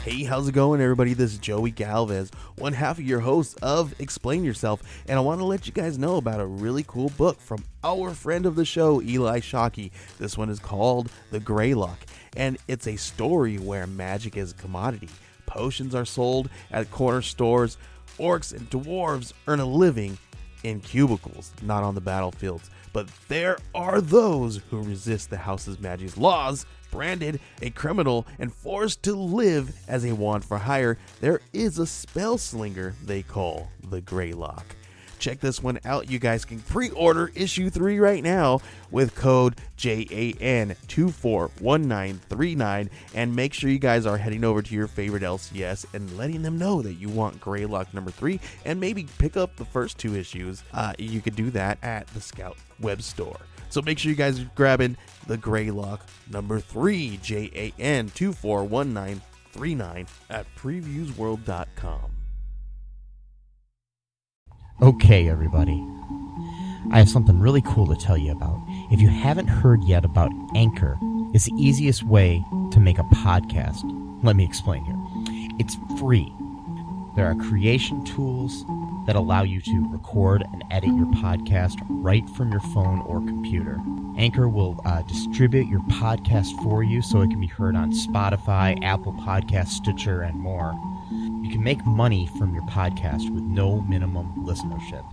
Hey, how's it going, everybody? This is Joey Galvez, one half of your host of Explain Yourself, and I want to let you guys know about a really cool book from our friend of the show, Eli Shockey. This one is called The Greylock, and it's a story where magic is a commodity. Potions are sold at corner stores. Orcs and dwarves earn a living in cubicles, not on the battlefields. But there are those who resist the house's magic's laws. Branded a criminal and forced to live as a wand for hire, there is a spell slinger they call the Greylock. Check this one out. You guys can pre-order issue 3 right now with code JAN241939, and make sure you guys are heading over to your favorite LCS and letting them know that you want Greylock number 3, and maybe pick up the first 2 issues. You could do that at the Scout web store. So make sure you guys are grabbing the Greylock number 3, JAN241939 at previewsworld.com. Okay, everybody. I have something really cool to tell you about. If you haven't heard yet about Anchor, it's the easiest way to make a podcast. Let me explain here. It's free. There are creation tools that allow you to record and edit your podcast right from your phone or computer. Anchor will distribute your podcast for you so it can be heard on Spotify, Apple Podcasts, Stitcher, and more. You can make money from your podcast with no minimum listenership.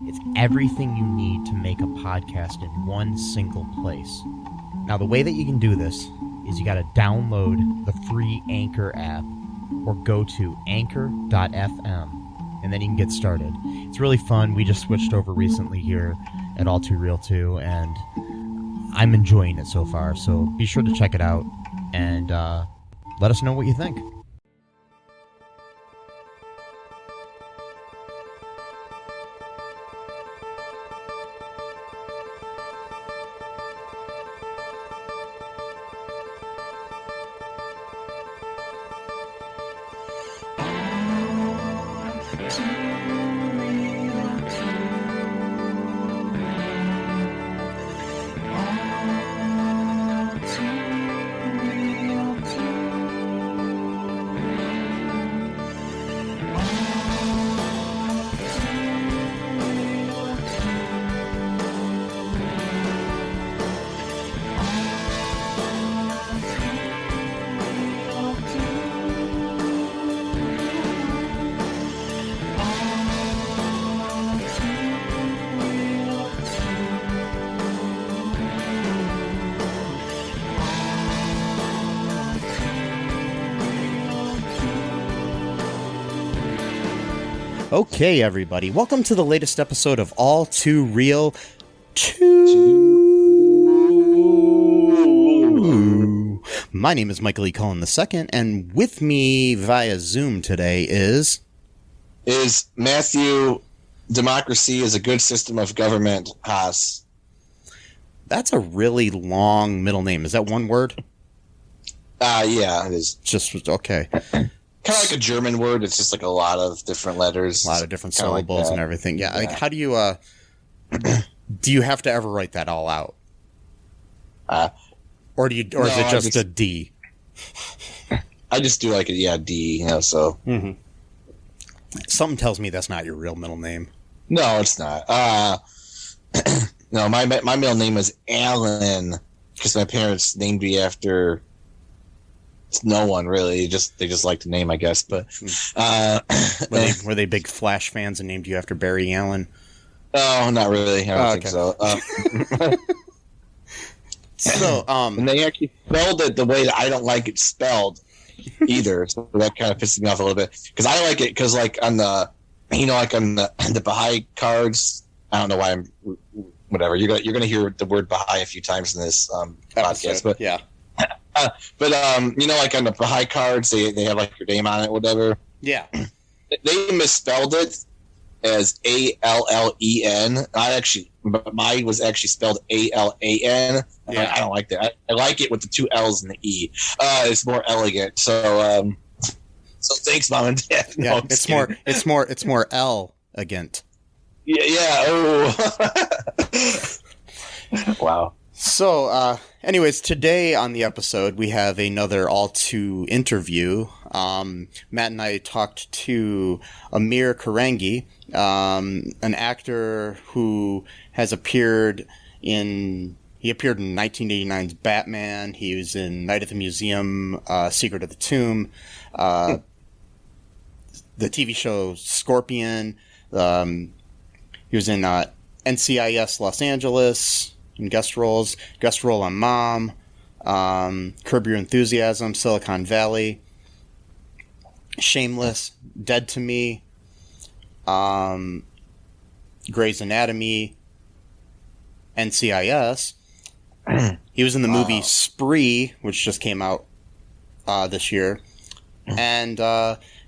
It's everything you need to make a podcast in one single place. Now, the way that you can do this is you got to download the free Anchor app or go to anchor.fm. and then you can get started. It's really fun. We just switched over recently here at All Too Real 2, and I'm enjoying it so far. So be sure to check it out and let us know what you think. Okay, everybody. Welcome to the latest episode of All Too Real 2. My name is Michael E. Cullen II, and with me via Zoom today is Matthew. Democracy is a good system of government, Haas. That's a really long middle name. Is that one word? Yeah, it is. Just okay. Kind of like a German word. It's just like a lot of different letters. A lot of different syllables like and everything. Yeah. Yeah. Like, how do you, do you have to ever write that all out? Or is it just a D? I just do like a D, so. Mm-hmm. Something tells me that's not your real middle name. No, it's not. No, my middle name is Alan because my parents named me after no one really. They just like the name, I guess. But were they big Flash fans and named you after Barry Allen? No, not really. I don't think so. So, and they actually spelled it the way that I don't like it spelled either. So that kind of pisses me off a little bit because I like it because like on the Baha'i cards. I don't know why I'm. Whatever, you're gonna hear the word Baha'i a few times in this podcast, but yeah. Like on the Baha'i cards, they have like your name on it, whatever. Yeah. They misspelled it as Allen. Mine was actually spelled Alan. Yeah. I don't like that. I like it with the 2 L's and the E. It's more elegant. So thanks, Mom and Dad. No, Yeah, it's more elegant. Yeah. Oh. Wow. So, anyways, today on the episode, we have another all-two interview. Matt and I talked to Amir Korangy, an actor who has appeared in 1989's Batman. He was in Night at the Museum, Secret of the Tomb, the TV show Scorpion. He was in NCIS Los Angeles in guest role on Mom, Curb Your Enthusiasm, Silicon Valley, Shameless, Dead to Me, Grey's Anatomy, NCIS. He was in the movie Spree, which just came out this year. And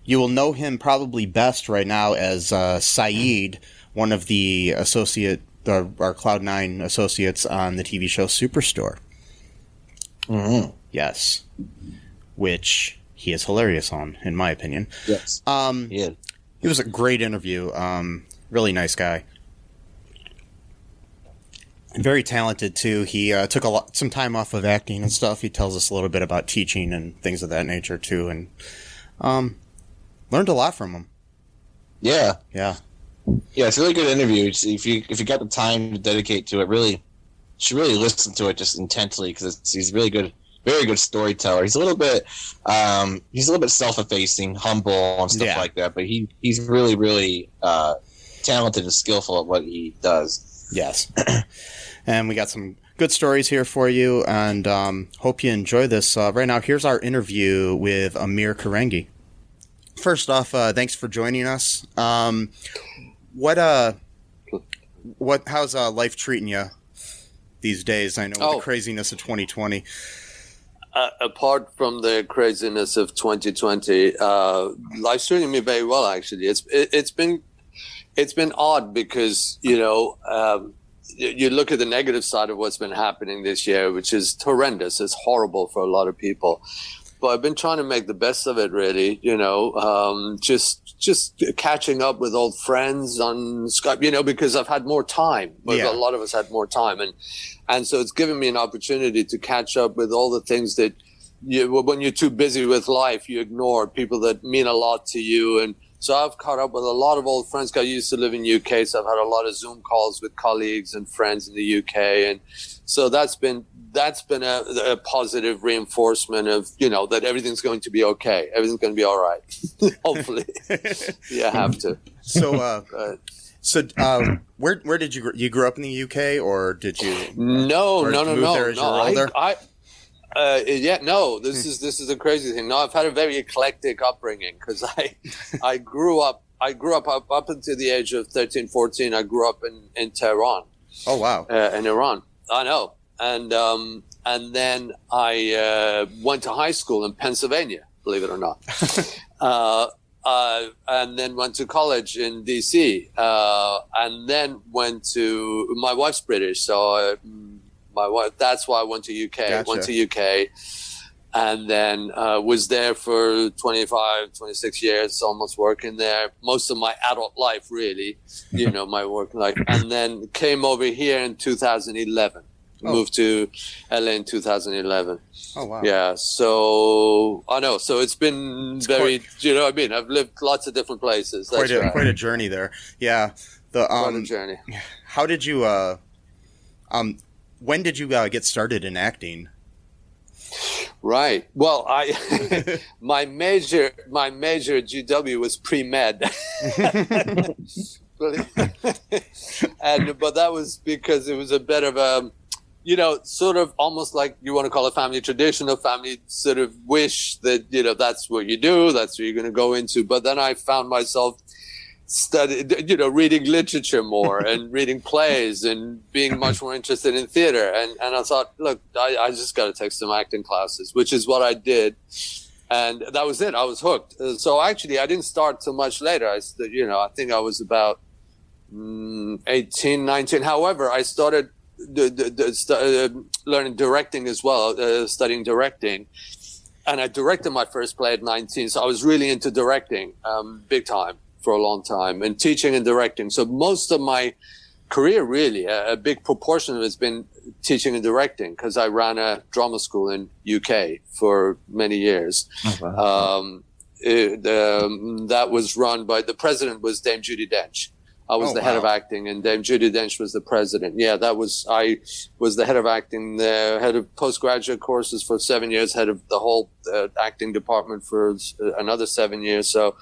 you will know him probably best right now as Saeed, one of the our Cloud9 associates on the TV show Superstore. Mm-hmm. Yes. Which he is hilarious on, in my opinion. Yes. He is. It was a great interview. Really nice guy. Very talented too. He took some time off of acting and stuff. He tells us a little bit about teaching and things of that nature too, and learned a lot from him. Yeah. Yeah. Yeah, it's a really good interview. If you got the time to dedicate to it, you should really listen to it just intensely because he's really good, very good storyteller. He's a little bit self-effacing, humble, and stuff like that. But he's really, really talented and skillful at what he does. Yes. And we got some good stories here for you, and hope you enjoy this. Right now, here's our interview with Amir Korangy. First off, thanks for joining us. How's life treating you these days? I know with the craziness of 2020. Apart from the craziness of 2020, life's treating me very well. Actually, it's been odd because you look at the negative side of what's been happening this year, which is horrendous. It's horrible for a lot of people. But I've been trying to make the best of it, really, just catching up with old friends on Skype, because I've had more time. But a lot of us had more time. And so it's given me an opportunity to catch up with all the things that when you're too busy with life, you ignore people that mean a lot to you. And so I've caught up with a lot of old friends. I used to live in UK, so I've had a lot of Zoom calls with colleagues and friends in the UK. And so that's been a positive reinforcement of, that everything's going to be okay. Everything's going to be all right. Hopefully. You have to. So, where did you grew up in the UK, or did you? No. This is is a crazy thing. No, I've had a very eclectic upbringing because I grew up up until the age of 13, 14. I grew up in Tehran. Oh, wow. In Iran. I know. And then I went to high school in Pennsylvania, believe it or not. And then went to college in DC. And then my wife's British, so my wife, that's why I went to UK. Gotcha. Went to UK and then was there for 25, 26 years, almost working there. Most of my adult life, really, my work life. And then came over here in 2011. Moved to LA in 2011. Oh, wow. Yeah, so I know. So it's been I've lived lots of different places. Quite a journey there. Yeah. Quite a journey. How did you when did you get started in acting? Right. Well, my major at GW was pre-med. But that was because it was a bit of a sort of almost like you want to call it family tradition, a family sort of wish that, that's what you do, that's what you're going to go into. But then I found myself reading literature more and reading plays and being much more interested in theater. And I thought, look, I just got to take some acting classes, which is what I did. And that was it. I was hooked. So actually, I didn't start too much later. I think I was about 18, 19. However, I started learning directing as well, studying directing. And I directed my first play at 19. So I was really into directing big time for a long time, and teaching and directing. So most of my career, really, a big proportion of it has been teaching and directing because I ran a drama school in UK for many years. That was run by, the president was Dame Judi Dench. I was the head of acting, and Dame Judi Dench was the president. Yeah, I was the head of acting, the head of postgraduate courses for 7 years, head of the whole acting department for another 7 years. So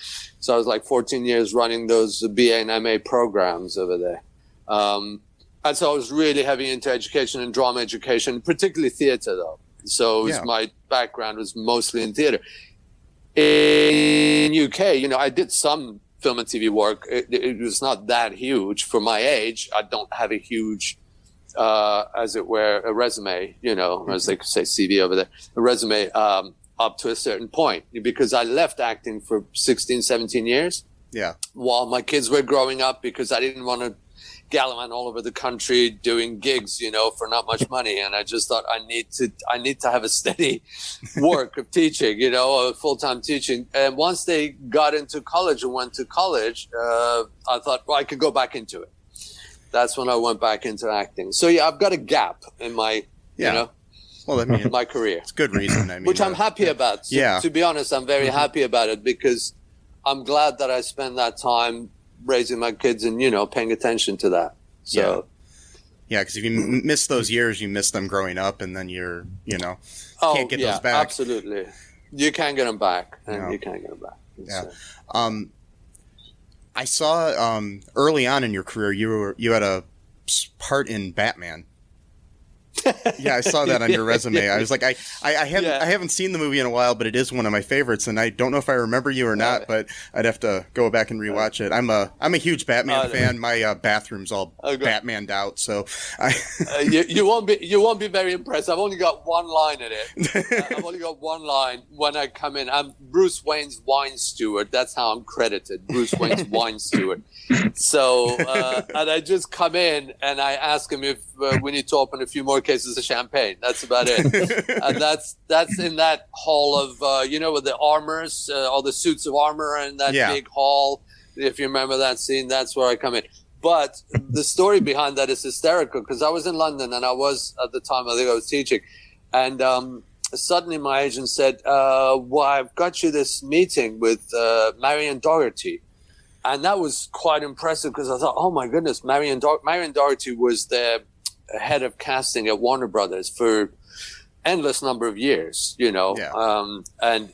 I was like 14 years running those BA and MA programs over there. And so I was really heavy into education and drama education, particularly theater, though. So my background was mostly in theater. In UK, I did some film and TV work. It was not that huge for my age. I don't have a huge, as it were, a resume, as they could say CV over there, a resume up to a certain point, because I left acting for 16, 17 years. Yeah. While my kids were growing up, because I didn't want to gallivant all over the country doing gigs, for not much money. And I just thought I need to have a steady work of teaching, full-time teaching. And once they got into college and went to college, I thought, well, I could go back into it. That's when I went back into acting. So I've got a gap in my, my career. It's a good reason. Which I'm happy about. So, to be honest, I'm very happy about it, because I'm glad that I spent that time raising my kids and, paying attention to that. So, because if you miss those years, you miss them growing up, and then you're, can't get those back. Absolutely. You can't get them back, and you can't get them back. Yeah. I saw early on in your career, you had a part in Batman. Yeah, I saw that on your resume. I was like, I haven't seen the movie in a while, but it is one of my favorites, and I don't know if I remember you or not, but I'd have to go back and rewatch it. I'm a huge Batman fan. My bathroom's all Batmaned out, so you won't be very impressed. I've only got one line in it. I've only got one line when I come in. I'm Bruce Wayne's wine steward. That's how I'm credited. Bruce Wayne's wine steward. So and I just come in and I ask him if we need to open a few more cases of champagne. That's about it. And that's in that hall of with the armors, all the suits of armor, and that big hall. If you remember that scene, that's where I come in. But the story behind that is hysterical, because I was in London, and I was, at the time, I think I was teaching, and suddenly my agent said, well, I've got you this meeting with Marion Doherty. And that was quite impressive, because I thought, oh my goodness, Marion Doherty was the head of casting at Warner Brothers for endless number of years, and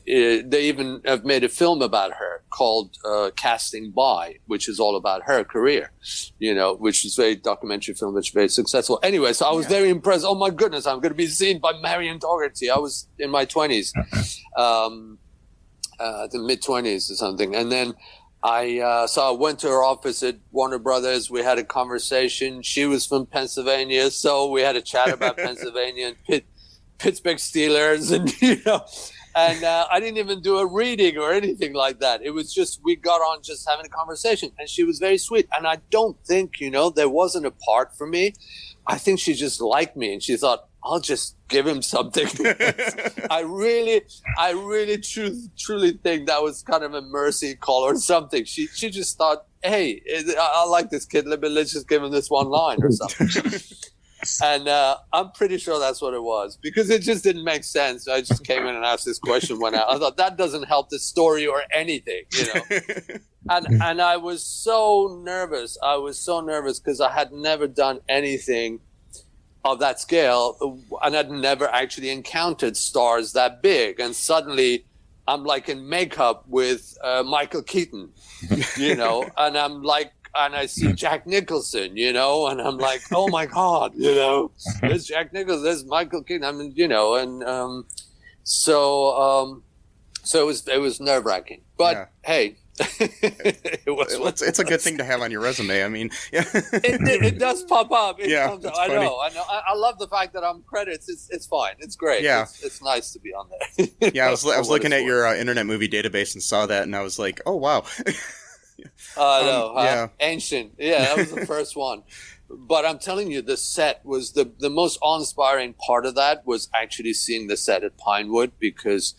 they even have made a film about her called Casting By, which is all about her career, which is a documentary film that's very successful. Anyway, so I was very impressed. Oh my goodness, I'm going to be seen by Marion Doherty. I was in my 20s, the mid-20s or something. And then I went to her office at Warner Brothers. We had a conversation. She was from Pennsylvania, so we had a chat about Pennsylvania and Pittsburgh Steelers, and and I didn't even do a reading or anything like that. It was just, we got on just having a conversation, and she was very sweet. And I don't think, there wasn't a part for me. I think she just liked me, and she thought, I'll just give him something. I really truly think that was kind of a mercy call or something. She just thought, hey, I like this kid. Let's just give him this one line or something. And I'm pretty sure that's what it was, because it just didn't make sense. I just came in and asked this question when I thought that doesn't help the story or anything, And I was so nervous. Because I had never done anything of that scale, and I'd never actually encountered stars that big. And suddenly I'm like in makeup with Michael Keaton, and I'm like, and I see Jack Nicholson, and I'm like, oh my God, there's Jack Nicholson, there's Michael Keaton. I mean, so it was nerve-wracking, but hey, it's a good thing to have on your resume. I mean, it does pop up. Comes up. I know. I love the fact that I'm credits. It's fine. It's great. Yeah, it's nice to be on there. Yeah, I was looking at your Internet Movie Database and saw that, and I was like, oh wow. I know. Ancient. Yeah, that was the first one. But I'm telling you, the set was the most awe-inspiring part of that was actually seeing the set at Pinewood, because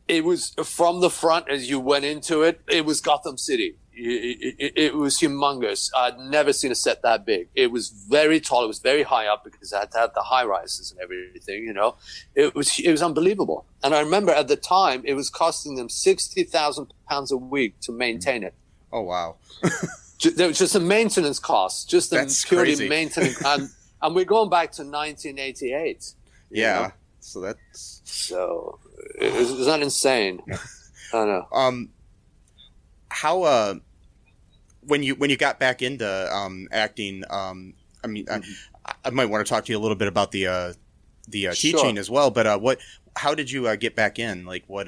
it was from the front as you went into it. It was Gotham City. it was humongous. I'd never seen a set that big. It was very tall. It was very high up because I had to have the high rises and everything, you know. It was unbelievable. And I remember at the time it was costing them £60,000 a week to maintain it. Oh, wow. There was just a maintenance cost, just That's purely crazy. maintenance. And we're going back to 1988. Yeah. know? So Is that insane? I don't know. How when you got back into acting, I mean, I might want to talk to you a little bit about the teaching as well. But how did you get back in? Like what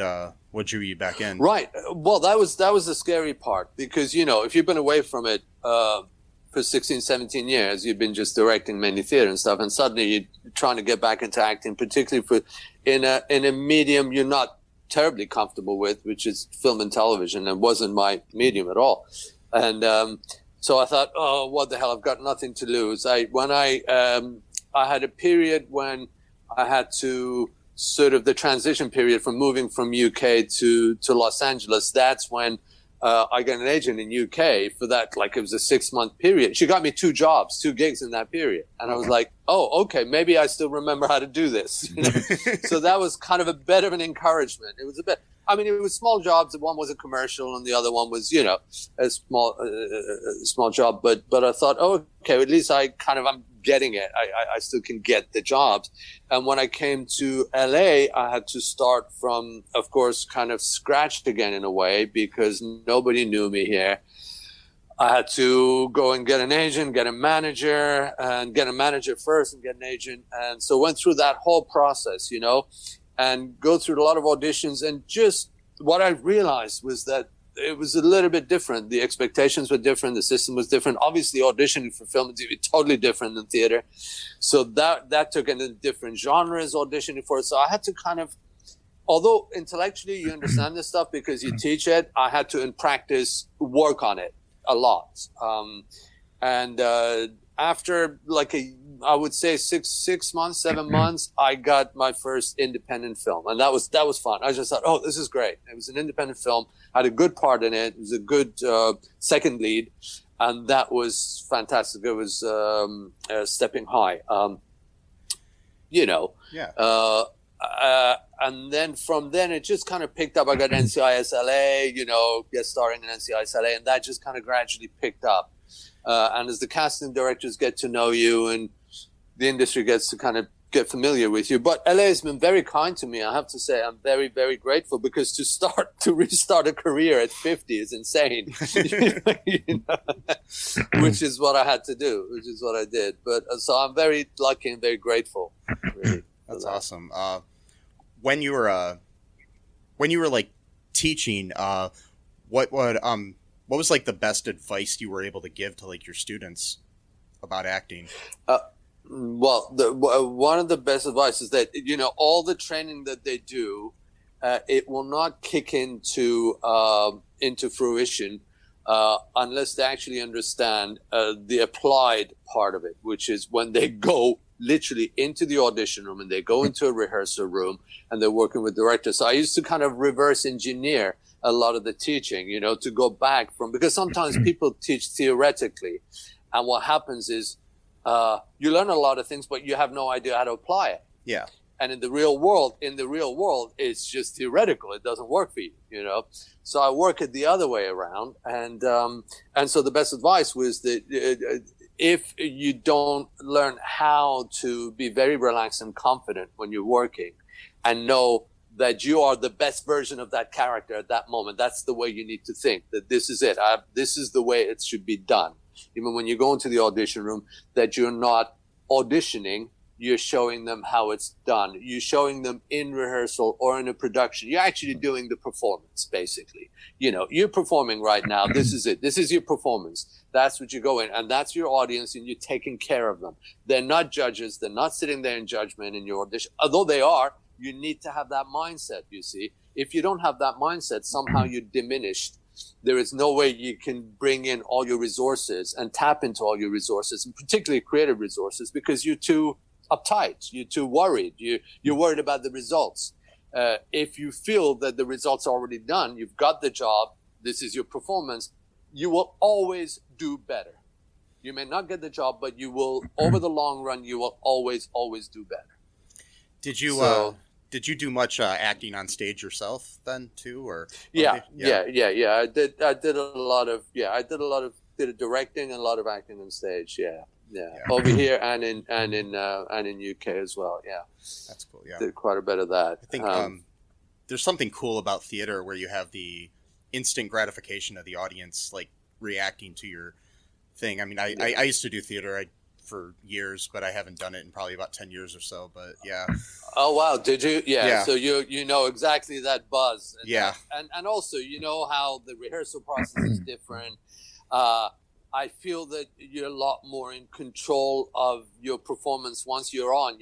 drew you back in? Right. Well, that was the scary part, because, you know, if you've been away from it for 16, 17 years, you've been just directing mainly theater and stuff, and suddenly you're trying to get back into acting, particularly in a medium you're not terribly comfortable with, which is film and television, and wasn't my medium at all. And so I thought, oh, what the hell? I've got nothing to lose. I had a period when I had to sort of the transition period from moving from UK to Los Angeles. That's when I got an agent in UK for that. Like, it was a 6-month period. She got me 2 gigs in that period. And I was like, oh, okay, maybe I still remember how to do this. You know? So that was kind of a bit of an encouragement. It was a bit, I mean, it was small jobs. One was a commercial and the other one was, you know, a small job. But I thought, oh, okay, at least I'm getting it. I still can get the jobs. And when I came to LA, I had to start from, of course, kind of scratched again in a way, because nobody knew me here. I had to go and get an agent, get a manager, and get a manager first and get an agent. And so went through that whole process, you know, and go through a lot of auditions. And just what I realized was that it was a little bit different. The expectations were different. The system was different. Obviously, auditioning for film and TV totally different than theater. So that took into different genres auditioning for it. So I had to kind of, although intellectually you understand this stuff because you teach it, I had to in practice work on it a lot. After like I would say 6 months, 7 months, I got my first independent film, and that was fun. I just thought, oh, this is great. It was an independent film, had a good part in it. It was a good second lead, and that was fantastic. It was Stepping High, you know. Yeah. And then from then it just kind of picked up. I got NCIS LA, you know, guest starring in NCIS LA, and that just kind of gradually picked up. And as the casting directors get to know you and the industry gets to kind of get familiar with you. But LA has been very kind to me. I have to say I'm very, very grateful, because to restart a career at 50 is insane, you know, which is what I had to do, which is what I did. But so I'm very lucky and very grateful. Really, that's awesome. When you were like teaching, what was like the best advice you were able to give to like your students about acting? Well, one of the best advice is that, you know, all the training that they do, it will not kick into fruition unless they actually understand the applied part of it, which is when they go literally into the audition room and they go into a rehearsal room and they're working with directors. So I used to kind of reverse engineer a lot of the teaching, you know, to go back from, because sometimes people teach theoretically, and what happens is you learn a lot of things, but you have no idea how to apply it. Yeah. And in the real world, it's just theoretical. It doesn't work for you, you know. So I work it the other way around, and so the best advice was that if you don't learn how to be very relaxed and confident when you're working, and know that you are the best version of that character at that moment, that's the way you need to think, that this is it. This is the way it should be done. Even when you go into the audition room, that you're not auditioning, you're showing them how it's done. You're showing them in rehearsal or in a production. You're actually doing the performance, basically. You know, you're performing right now. This is it. This is your performance. That's what you go in, and that's your audience, and you're taking care of them. They're not judges. They're not sitting there in judgment in your audition. Although they are, you need to have that mindset, you see. If you don't have that mindset, somehow you're diminished. There is no way you can bring in all your resources and tap into all your resources, and particularly creative resources, because you're too uptight, you're too worried, you're worried about the results. If you feel that the results are already done, you've got the job, this is your performance, you will always do better. You may not get the job, but you will, over the long run, you will always do better. Did you do much acting on stage yourself then too, or? Yeah. I did a lot of directing and a lot of acting on stage. Yeah. Over here and in UK as well. Yeah, that's cool. Yeah, did quite a bit of that. I think there's something cool about theater where you have the instant gratification of the audience, like reacting to your thing. I mean, I used to do theater for years, but I haven't done it in probably about 10 years or so. But yeah. Oh wow, did you? Yeah. So you know exactly that buzz. And also you know how the rehearsal process is different. I feel that you're a lot more in control of your performance once you're on.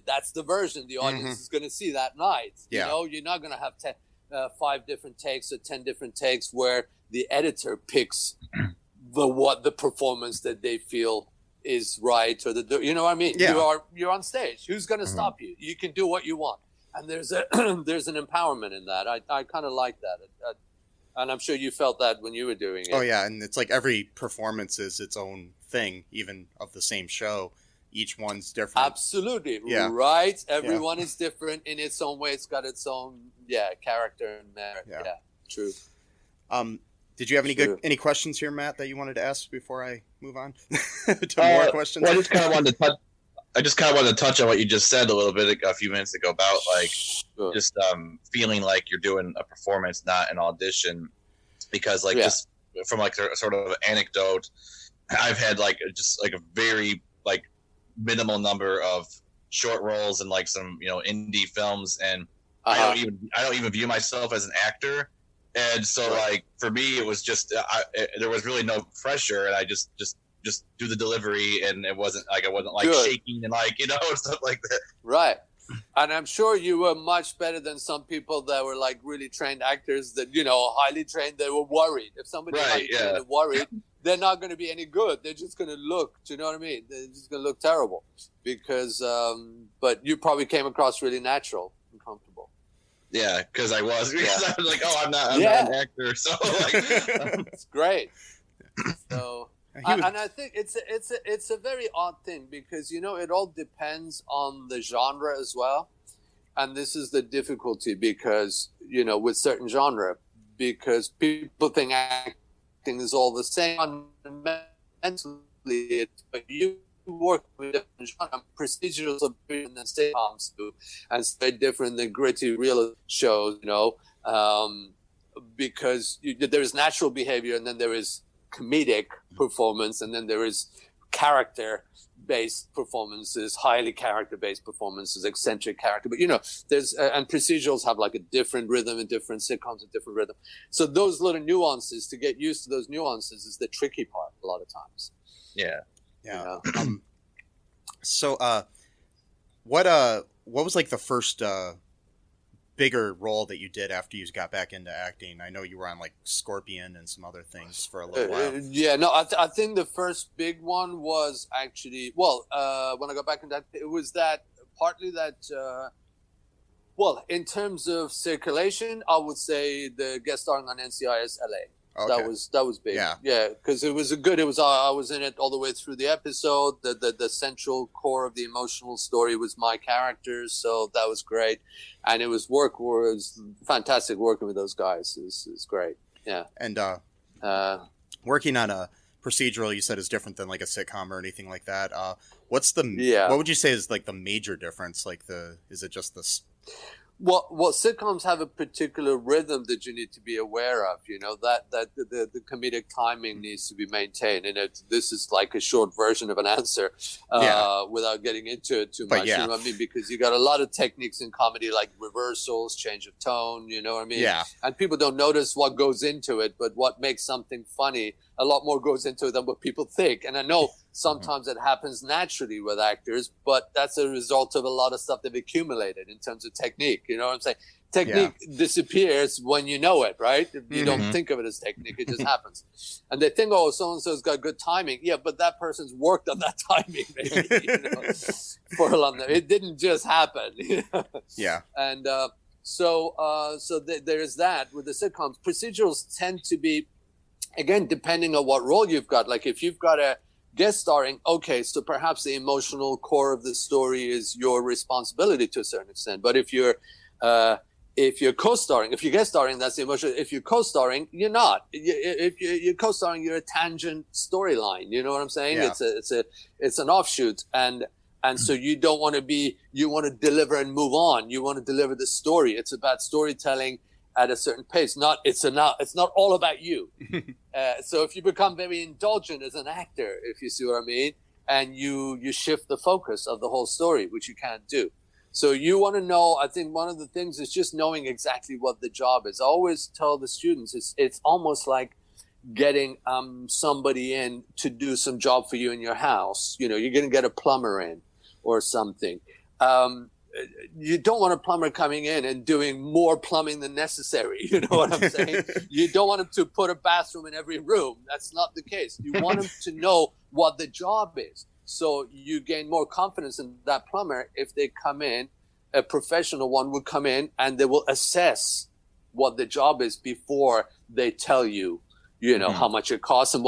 That's the version the audience is going to see that night. Yeah. You know, you're not going to have 5 different takes or 10 different takes where the editor picks the performance that they feel is right, or you know what I mean? Yeah. You're on stage. Who's going to stop you? You can do what you want, and there's an empowerment in that. I kind of like that. And I'm sure you felt that when you were doing it. Oh, yeah. And it's like every performance is its own thing, even of the same show. Each one's different. Absolutely. Yeah. Right? Everyone is different in its own way. It's got its own, character and merit. Yeah. True. Did you have any questions here, Matt, that you wanted to ask before I move on to more questions? Well, I just kind of wanted to touch on what you just said a little bit a few minutes ago about just feeling like you're doing a performance, not an audition, because just from like sort of an anecdote, I've had just a very minimal number of short roles and some indie films, and I don't even view myself as an actor, and so for me it was just there was really no pressure, and I just do the delivery, and it wasn't I wasn't shaking and stuff like that. Right. And I'm sure you were much better than some people that were really trained actors that, highly trained. They were worried. If somebody highly trained and worried, they're not going to be any good. They're just going to look, do you know what I mean? They're just going to look terrible because, but you probably came across really natural and comfortable. Yeah, because I was like, I'm not an actor. So it's great. So. And I think it's a very odd thing because it all depends on the genre as well, and this is the difficulty because with certain genre, because people think acting is all the same fundamentally, but you work with different genre. Procedurals are different than sitcoms do, and it's very different than gritty real shows. Because there is natural behavior and then there is comedic performance, and then there is character-based performances, highly character-based performances, eccentric character. But there's and procedurals have a different rhythm, and different sitcoms a different rhythm. So those little nuances, to get used to those nuances, is the tricky part a lot of times. Yeah. So, what was the first bigger role that you did after you got back into acting? I know you were on Scorpion and some other things for a little while. I think the first big one was actually when I got back into acting, it was partly in terms of circulation, I would say the guest starring on NCIS LA. Okay. That was big. Yeah, because it was I was in it all the way through the episode. The central core of the emotional story was my characters, so that was great, and it was fantastic working with those guys. Is great. Yeah, and working on a procedural, you said, is different than a sitcom or anything like that. What would you say is the major difference? Is it just this? Well, sitcoms have a particular rhythm that you need to be aware of. That the comedic timing needs to be maintained, and this is a short version of an answer, without getting into it too much. You know what I mean? Because you got a lot of techniques in comedy, like reversals, change of tone. You know what I mean? Yeah. And people don't notice what goes into it, but what makes something funny, a lot more goes into it than what people think. And I know sometimes it happens naturally with actors, but that's a result of a lot of stuff they've accumulated in terms of technique. You know what I'm saying? Technique disappears when you know it, right? You don't think of it as technique. It just happens. And they think, so-and-so's got good timing. Yeah, but that person's worked on that timing maybe, for a long time. It didn't just happen. Yeah. And so there's that with the sitcoms. Procedurals tend to be again, depending on what role you've got, like if you've got a guest starring, okay, so perhaps the emotional core of the story is your responsibility to a certain extent. But if you're co-starring, if you're guest starring, that's the emotion. If you're co-starring, you're not. If you're co-starring, you're a tangent storyline. You know what I'm saying? Yeah. It's an offshoot, and so you don't want to be. You want to deliver and move on. You want to deliver the story. It's about storytelling at a certain pace. It's not all about you. So if you become very indulgent as an actor, if you see what I mean, and you shift the focus of the whole story, which you can't do. So you want to know, I think one of the things is just knowing exactly what the job is. I always tell the students, it's almost like getting somebody in to do some job for you in your house. You know, you're going to get a plumber in or something. You don't want a plumber coming in and doing more plumbing than necessary. You know what I'm saying? You don't want him to put a bathroom in every room. That's not the case. You want him to know what the job is. So you gain more confidence in that plumber if they come in, a professional one would come in and they will assess what the job is before they tell you, how much it costs and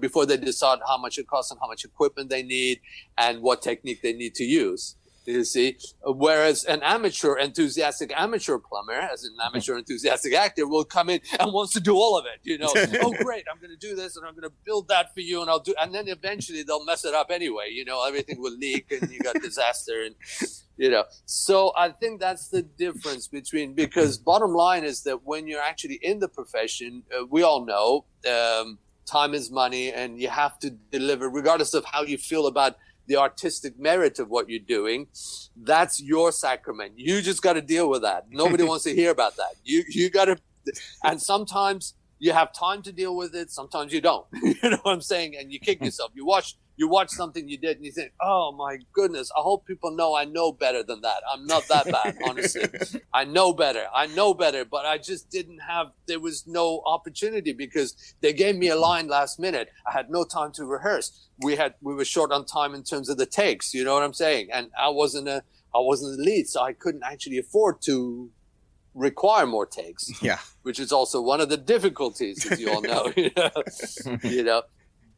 before they decide how much it costs and how much equipment they need and what technique they need to use. You see, whereas an enthusiastic amateur plumber, as an amateur enthusiastic actor, will come in and wants to do all of it. Oh, great, I'm going to do this and I'm going to build that for you, and then eventually they'll mess it up anyway. Everything will leak and you got disaster, and So I think that's the difference because bottom line is that when you're actually in the profession, we all know time is money, and you have to deliver regardless of how you feel about the artistic merit of what you're doing. That's your sacrament. You just got to deal with that. Nobody wants to hear about that. You got to, and sometimes you have time to deal with it. Sometimes you don't. You know what I'm saying? And you kick yourself. You watch something you did and you think, oh my goodness, I hope people know I know better than that. I'm not that bad, honestly. I know better, but I just there was no opportunity because they gave me a line last minute. I had no time to rehearse. We were short on time in terms of the takes, you know what I'm saying? And I wasn't the lead, so I couldn't actually afford to require more takes. Yeah. Which is also one of the difficulties, as you all know,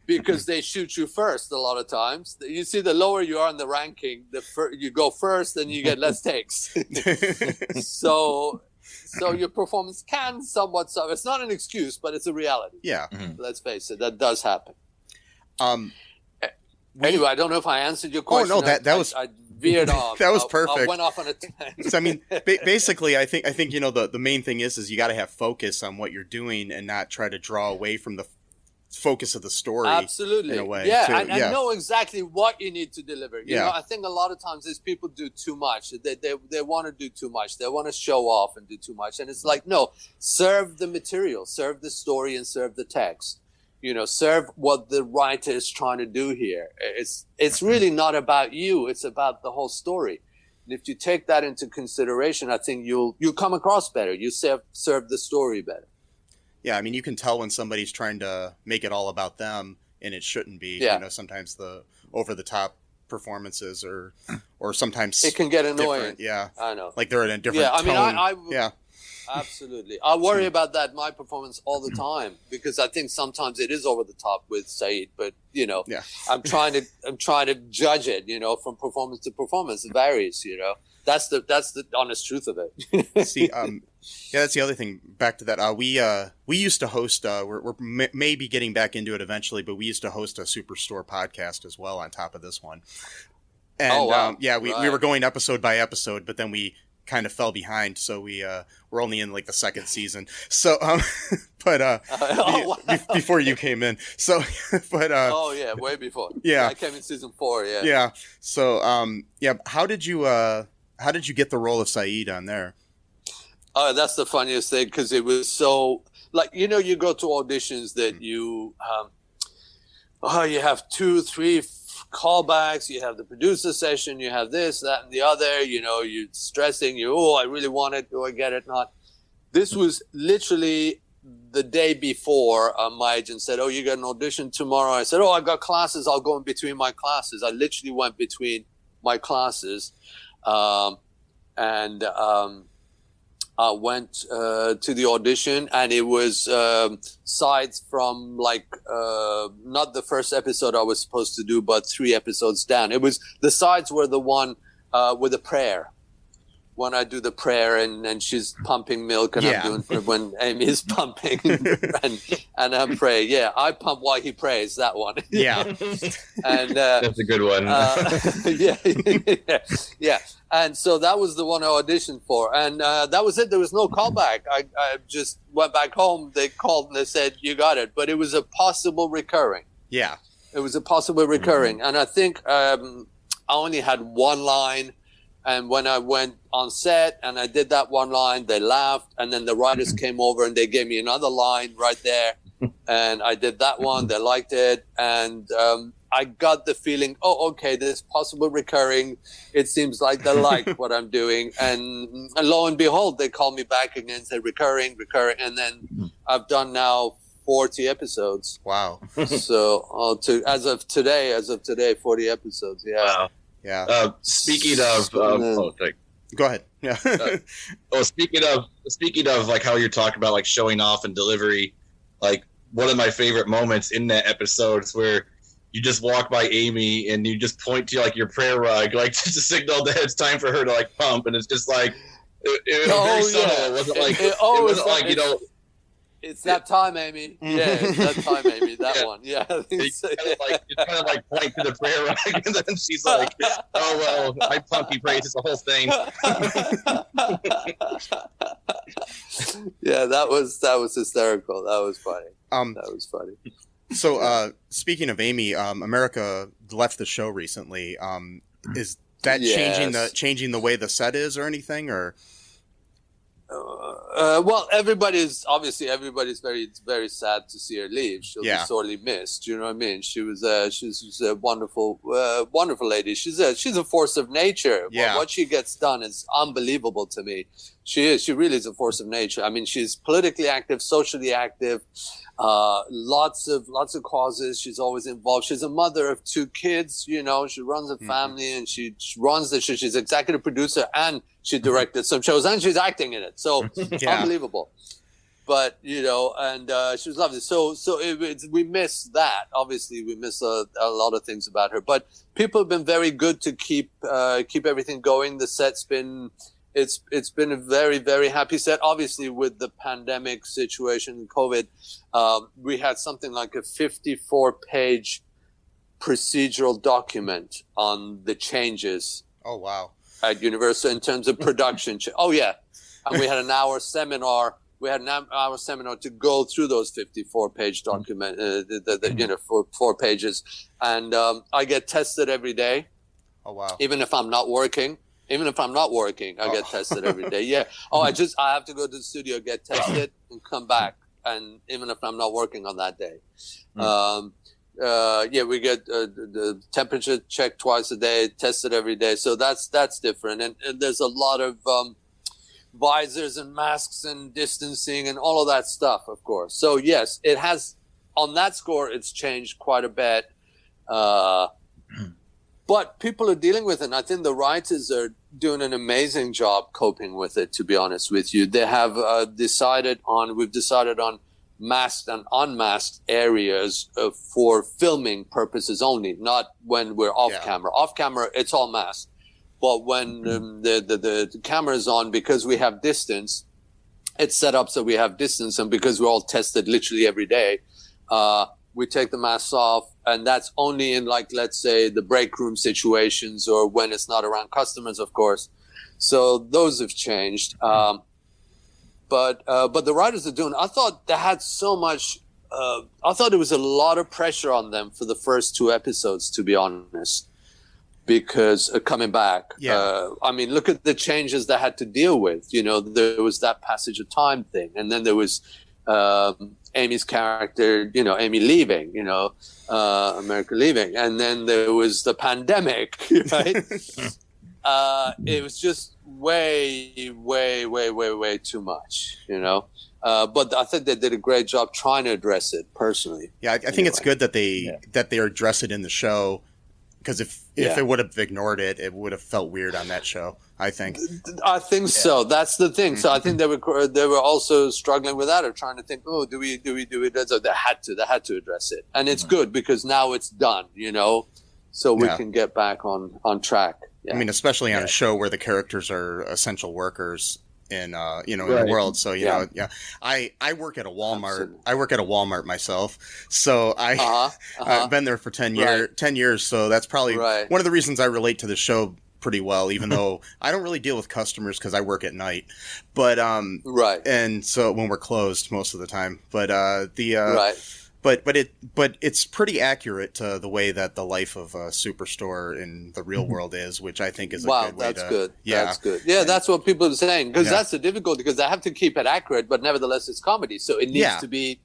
because they shoot you first a lot of times. You see, the lower you are in the ranking, you go first and you get less takes. So your performance can somewhat suffer. It's not an excuse, but it's a reality. Yeah. Let's face it, that does happen. Anyway, I don't know if I answered your question. Oh, no, that was... I veered off. That was perfect. I went off on a tangent. So, I mean, basically, I think the main thing is you got to have focus on what you're doing and not try to draw away from the focus of the story. Absolutely. In a way. Yeah, so, and know exactly what you need to deliver. You know, I think a lot of times these people do too much. They want to do too much. They want to show off and do too much. And it's like, no, serve the material, serve the story, and serve the text. Serve what the writer is trying to do here. It's really not about you. It's about the whole story. And if you take that into consideration, I think you'll come across better. You serve the story better. Yeah, I mean, you can tell when somebody's trying to make it all about them, and it shouldn't be. Yeah. Sometimes the over-the-top performances or sometimes it can get annoying. Yeah, I know. Like they're in a different tone. I yeah. Absolutely. I worry about that, my performance, all the time, because I think sometimes it is over the top with Saeed, but I'm trying to judge it, from performance to performance. It varies, That's the honest truth of it. See, that's the other thing. Back to that, we used to host. We're maybe getting back into it eventually, but we used to host a Superstore podcast as well on top of this one. And we were going episode by episode, but then we kind of fell behind, so we're only in like the second season. So, before you came in. So, way before. Yeah, I came in season 4. Yeah. Yeah. So, how did you get the role of Saeed on there? Oh, that's the funniest thing, because it was so you go to auditions that you have 2-3 callbacks, you have the producer session, you have this, that, and the other, you're stressing, I really want it, do I get it, not. This was literally the day before. My agent said, you got an audition tomorrow. I said, I got classes, I'll go in between my classes. I literally went between my classes, and went to the audition, and it was sides from not the first episode I was supposed to do, but 3 episodes down. It was the sides were the one with the prayer. When I do the prayer and she's pumping milk, and I'm doing when Amy is pumping and I'm praying. Yeah, I pump while he prays. That one. Yeah, and that's a good one. Yeah. And so that was the one I auditioned for, and that was it. There was no callback. I just went back home. They called and they said, "You got it," but it was a possible recurring. Yeah, it was a possible recurring, and I think I only had one line. And when I went on set and I did that one line, they laughed. And then the writers came over and they gave me another line right there. And I did that one. They liked it. And I got the feeling, oh, okay, this is possible recurring. It seems like they like what I'm doing. And lo and behold, they called me back again and said, recurring. And then I've done now 40 episodes. Wow. So as of today, 40 episodes. Yeah. Wow. Yeah. Speaking of, go ahead. Yeah. Speaking of like how you're talking about like showing off and delivery, like one of my favorite moments in that episode is where you just walk by Amy and you just point to like your prayer rug, like just to signal that it's time for her to like pump, and it's just like it was very subtle. It wasn't like it wasn't like you know. It's that time, Amy. Yeah, it's that time, Amy. That one. Yeah. It's kind of like point to the prayer rug, and then she's like, "Oh well, I pump, he praises the whole thing." Yeah, that was hysterical. That was funny. That was funny. So, speaking of Amy, America left the show recently. Is that changing the way the set is or anything, or? Well, everybody's very, very sad to see her leave. She'll be sorely missed. You know what I mean? She was a wonderful, wonderful lady. She's a force of nature. Yeah. What she gets done is unbelievable to me. She really is a force of nature. I mean, she's politically active, socially active, lots of causes. She's always involved. She's a mother of 2 kids. You know, she runs a family, and she runs the show. She's executive producer, and she directed some shows, and she's acting in it. So unbelievable. But you know, and she was lovely. So we miss that. Obviously, we miss a lot of things about her. But people have been very good to keep everything going. The set's been. It's been a very, very happy set. Obviously, with the pandemic situation and COVID, we had something like a 54-page procedural document on the changes. Oh, wow. At Universal in terms of production. And we had an hour seminar. We had an hour seminar to go through those 54-page document, for 4 pages. And I get tested every day. Oh, wow. Even if I'm not working. I get tested every day. Yeah. I have to go to the studio, get tested, and come back. And even if I'm not working on that day. We get the temperature checked twice a day, tested every day. So that's different. And there's a lot of visors and masks and distancing and all of that stuff, of course. So yes, it has, on that score, it's changed quite a bit. But people are dealing with it. And I think the writers are doing an amazing job coping with it, to be honest with you. They have we've decided on masked and unmasked areas for filming purposes only, not when we're off camera. Off camera, it's all masked. But when the camera is on, because we have distance, it's set up so we have distance. And because we're all tested literally every day, we take the masks off. And that's only in, like, let's say, the break room situations or when it's not around customers, of course. So those have changed. But the writers are doing, I thought they had so much, I thought there was a lot of pressure on them for the first 2 episodes, to be honest, because coming back. I mean, look at the changes they had to deal with. You know, there was that passage of time thing. And then there was Amy's character, you know, Amy leaving, you know, America leaving. And then there was the pandemic, right? It was just way too much, you know. But I think they did a great job trying to address it personally. Yeah, I think it's good that they address it in the show because if it would have ignored it, it would have felt weird on that show. I think so. That's the thing. So I think they were also struggling with that, or trying to think, do we do it? So they had to address it, and it's good because now it's done, so we can get back on track. Yeah. I mean, especially on a show where the characters are essential workers in in the world. So I work at a Walmart. Absolutely. I work at a Walmart myself. So I've been there for 10 years. So that's probably one of the reasons I relate to the show pretty well, even though I don't really deal with customers because I work at night. But and so when we're closed most of the time. But But it's pretty accurate to the way that the life of a superstore in the real world is, which I think is a good way that's good. Yeah, that's good. Yeah, that's what people are saying, because that's the difficulty, because they have to keep it accurate, but nevertheless it's comedy, so it needs to be,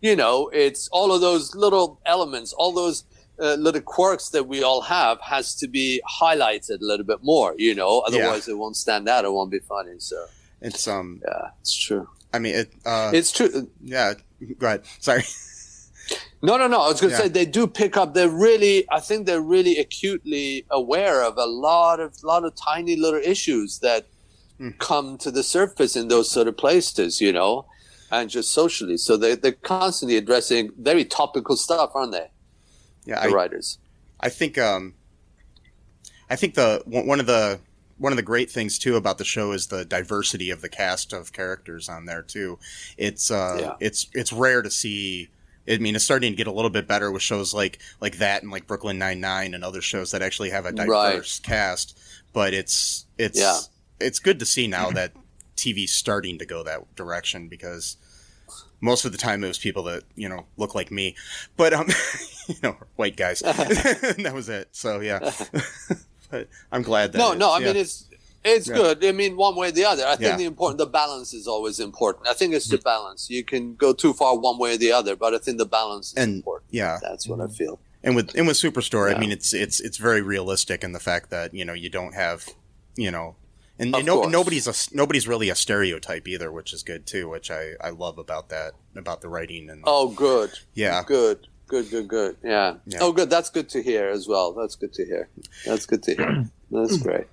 it's all of those little elements, all those little quirks that we all have has to be highlighted a little bit more, otherwise it won't stand out, it won't be funny. So it's it's true. I mean, it's true. Yeah, go ahead. Sorry. No. I was going to say they do pick up. I think they're really acutely aware of a lot of tiny little issues that come to the surface in those sort of places, and just socially. So they're constantly addressing very topical stuff, aren't they? Yeah, the writers. I think one of the great things too about the show is the diversity of the cast of characters on there too. It's rare to see. I mean, it's starting to get a little bit better with shows like that and like Brooklyn Nine-Nine and other shows that actually have a diverse cast. But it's good to see now that TV's starting to go that direction, because most of the time it was people that, look like me, but, white guys. And that was it. So, yeah. But I'm glad that I mean, it's good. I mean, one way or the other. I think the balance is always important. I think it's the balance. You can go too far one way or the other, but I think the balance is important. Yeah, that's what I feel. And with Superstore, I mean, it's very realistic in the fact that you don't have and nobody's really a stereotype either, which is good too. Which I love about that, about the writing and good. Yeah, good. Yeah. Oh, good. That's good to hear as well. That's good to hear. That's great.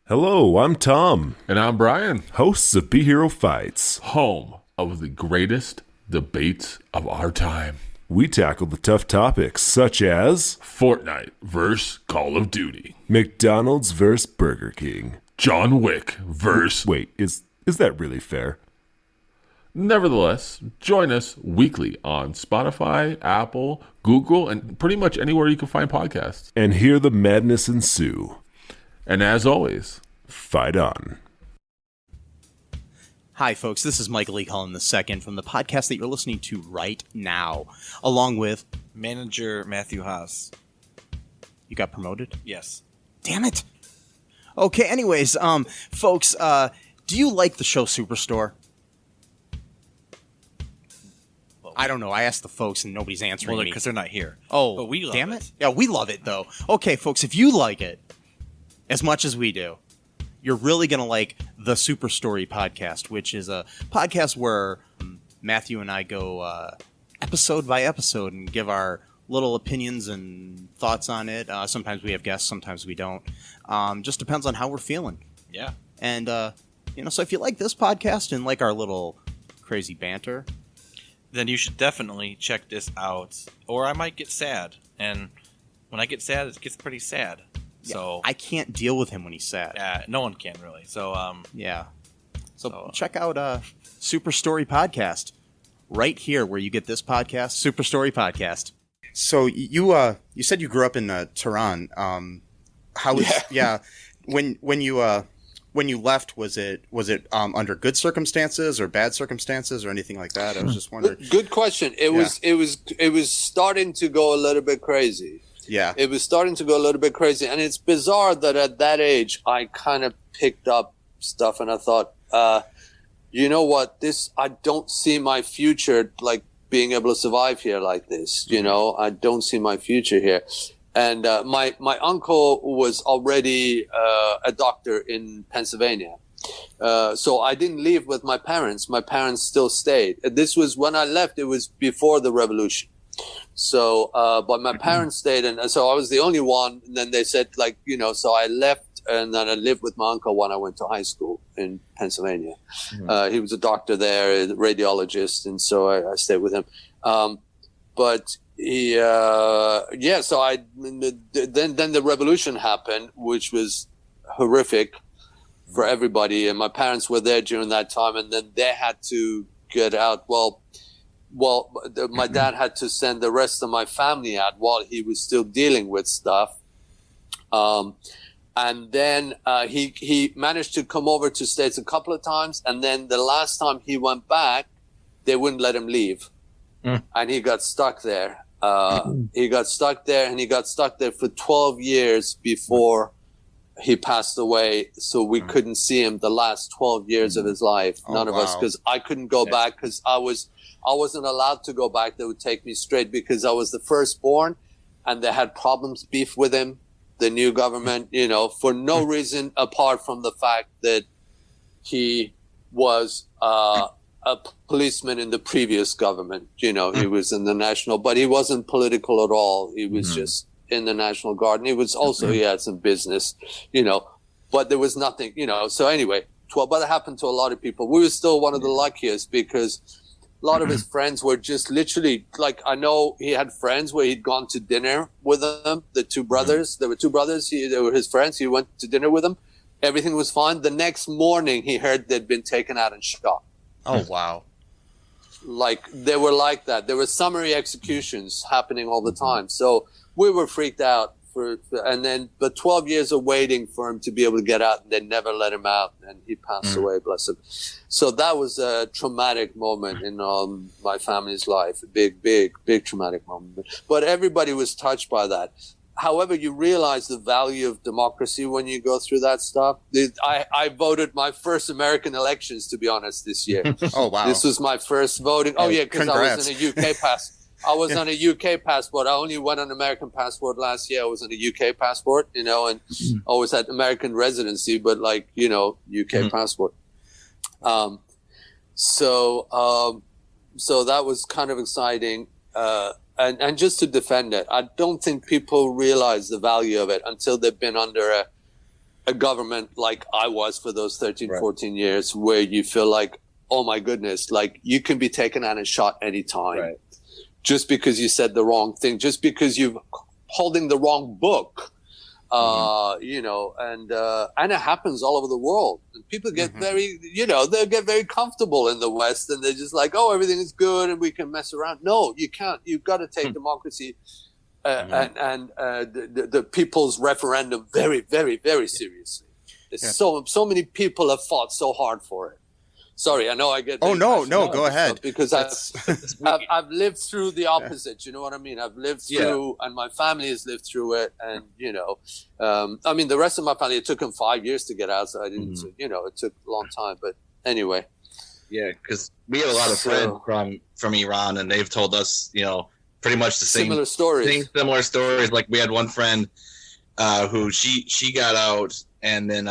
Hello, I'm Tom. And I'm Brian. Hosts of Be Hero Fights. Home of the greatest debates of our time. We tackle the tough topics such as Fortnite vs. Call of Duty. McDonald's vs. Burger King. John Wick vs. Wait, is that really fair? Nevertheless, join us weekly on Spotify, Apple, Google, and pretty much anywhere you can find podcasts. And hear the madness ensue. And as always, fight on. Hi, folks. This is Michael Lee Cullen II from the podcast that you're listening to right now, along with manager Matthew Haas. You got promoted? Yes. Damn it. Okay, anyways, folks, do you like the show Superstore? I don't know. I asked the folks and nobody's answering me. Because they're not here. Oh, but we love damn it. Yeah, we love it, though. Okay, folks, if you like it as much as we do, you're really going to like the Super Story podcast, which is a podcast where Matthew and I go episode by episode and give our little opinions and thoughts on it. Sometimes we have guests, sometimes we don't. Just depends on how we're feeling. Yeah. And, so if you like this podcast and like our little crazy banter, then you should definitely check this out, or I might get sad. And when I get sad, it gets pretty sad. Yeah, so I can't deal with him when he's sad. Yeah, no one can really. So yeah. So check out Super Story Podcast right here where you get this podcast, Super Story Podcast. So you said you grew up in Tehran. How was when you left, was it under good circumstances or bad circumstances or anything like that? I was just wondering. Good question. It was starting to go a little bit crazy. Yeah. It was starting to go a little bit crazy. And it's bizarre that at that age, I kind of picked up stuff and I thought, you know what, I don't see my future like being able to survive here like this. I don't see my future here. And my uncle was already a doctor in Pennsylvania. So I didn't leave with my parents. My parents still stayed. This was when I left. It was before the revolution. So, but my parents stayed, and so I was the only one. And then they said, like, so I left, and then I lived with my uncle when I went to high school in Pennsylvania. He was a doctor there, a radiologist, and so I stayed with him. But he, so then the revolution happened, which was horrific for everybody. And my parents were there during that time, and then they had to get out. Well, my dad had to send the rest of my family out while he was still dealing with stuff. And then he managed to come over to States a couple of times. And then the last time he went back, they wouldn't let him leave. And he got stuck there. He got stuck there for 12 years before he passed away. So we couldn't see him the last 12 years of his life. None of us, because I couldn't go back because I wasn't allowed to go back. They would take me straight because I was the firstborn, and they had beef with him, the new government, for no reason apart from the fact that he was a policeman in the previous government. He was in the national, but he wasn't political at all. He was just in the National Guard. And he was also, he had some business, but there was nothing, So anyway, but it happened to a lot of people. We were still one of the luckiest because a lot of his friends were just literally, like, I know he had friends where he'd gone to dinner with them, the two brothers. There were two brothers. They were his friends. He went to dinner with them. Everything was fine. The next morning, he heard they'd been taken out and shot. Oh, wow. Like, they were like that. There were summary executions happening all the time. So we were freaked out but 12 years of waiting for him to be able to get out, and they never let him out, and he passed away, bless him. So that was a traumatic moment in my family's life, a big traumatic moment. But everybody was touched by that. However, you realize the value of democracy when you go through that stuff. I voted my first American elections, to be honest, this year. Oh, wow. This was my first voting. Oh, yeah, because I was in a UK passport. I was on a UK passport. I only went on American passport last year. I was on a UK passport, and always had American residency, but UK passport. So that was kind of exciting. And just to defend it, I don't think people realize the value of it until they've been under a government like I was for those 13, 14 years, where you feel like, oh my goodness, like you can be taken out and shot anytime. Right. Just because you said the wrong thing, just because you're holding the wrong book, and it happens all over the world. And people get very, they get very comfortable in the West, and they're just like, oh, everything is good and we can mess around. No, you can't. You've got to take democracy and the people's referendum very, very, very seriously. So many people have fought so hard for it. Sorry, I know I get. Oh no, go ahead. Because I've lived through the opposite. You know what I mean? I've lived through, and my family has lived through it. And I mean, the rest of my family, it took them 5 years to get out. So I didn't. It took a long time. But anyway. Yeah, because we have a lot of friends from Iran, and they've told us, pretty much the same similar stories. Similar stories. Like we had one friend who she got out, and then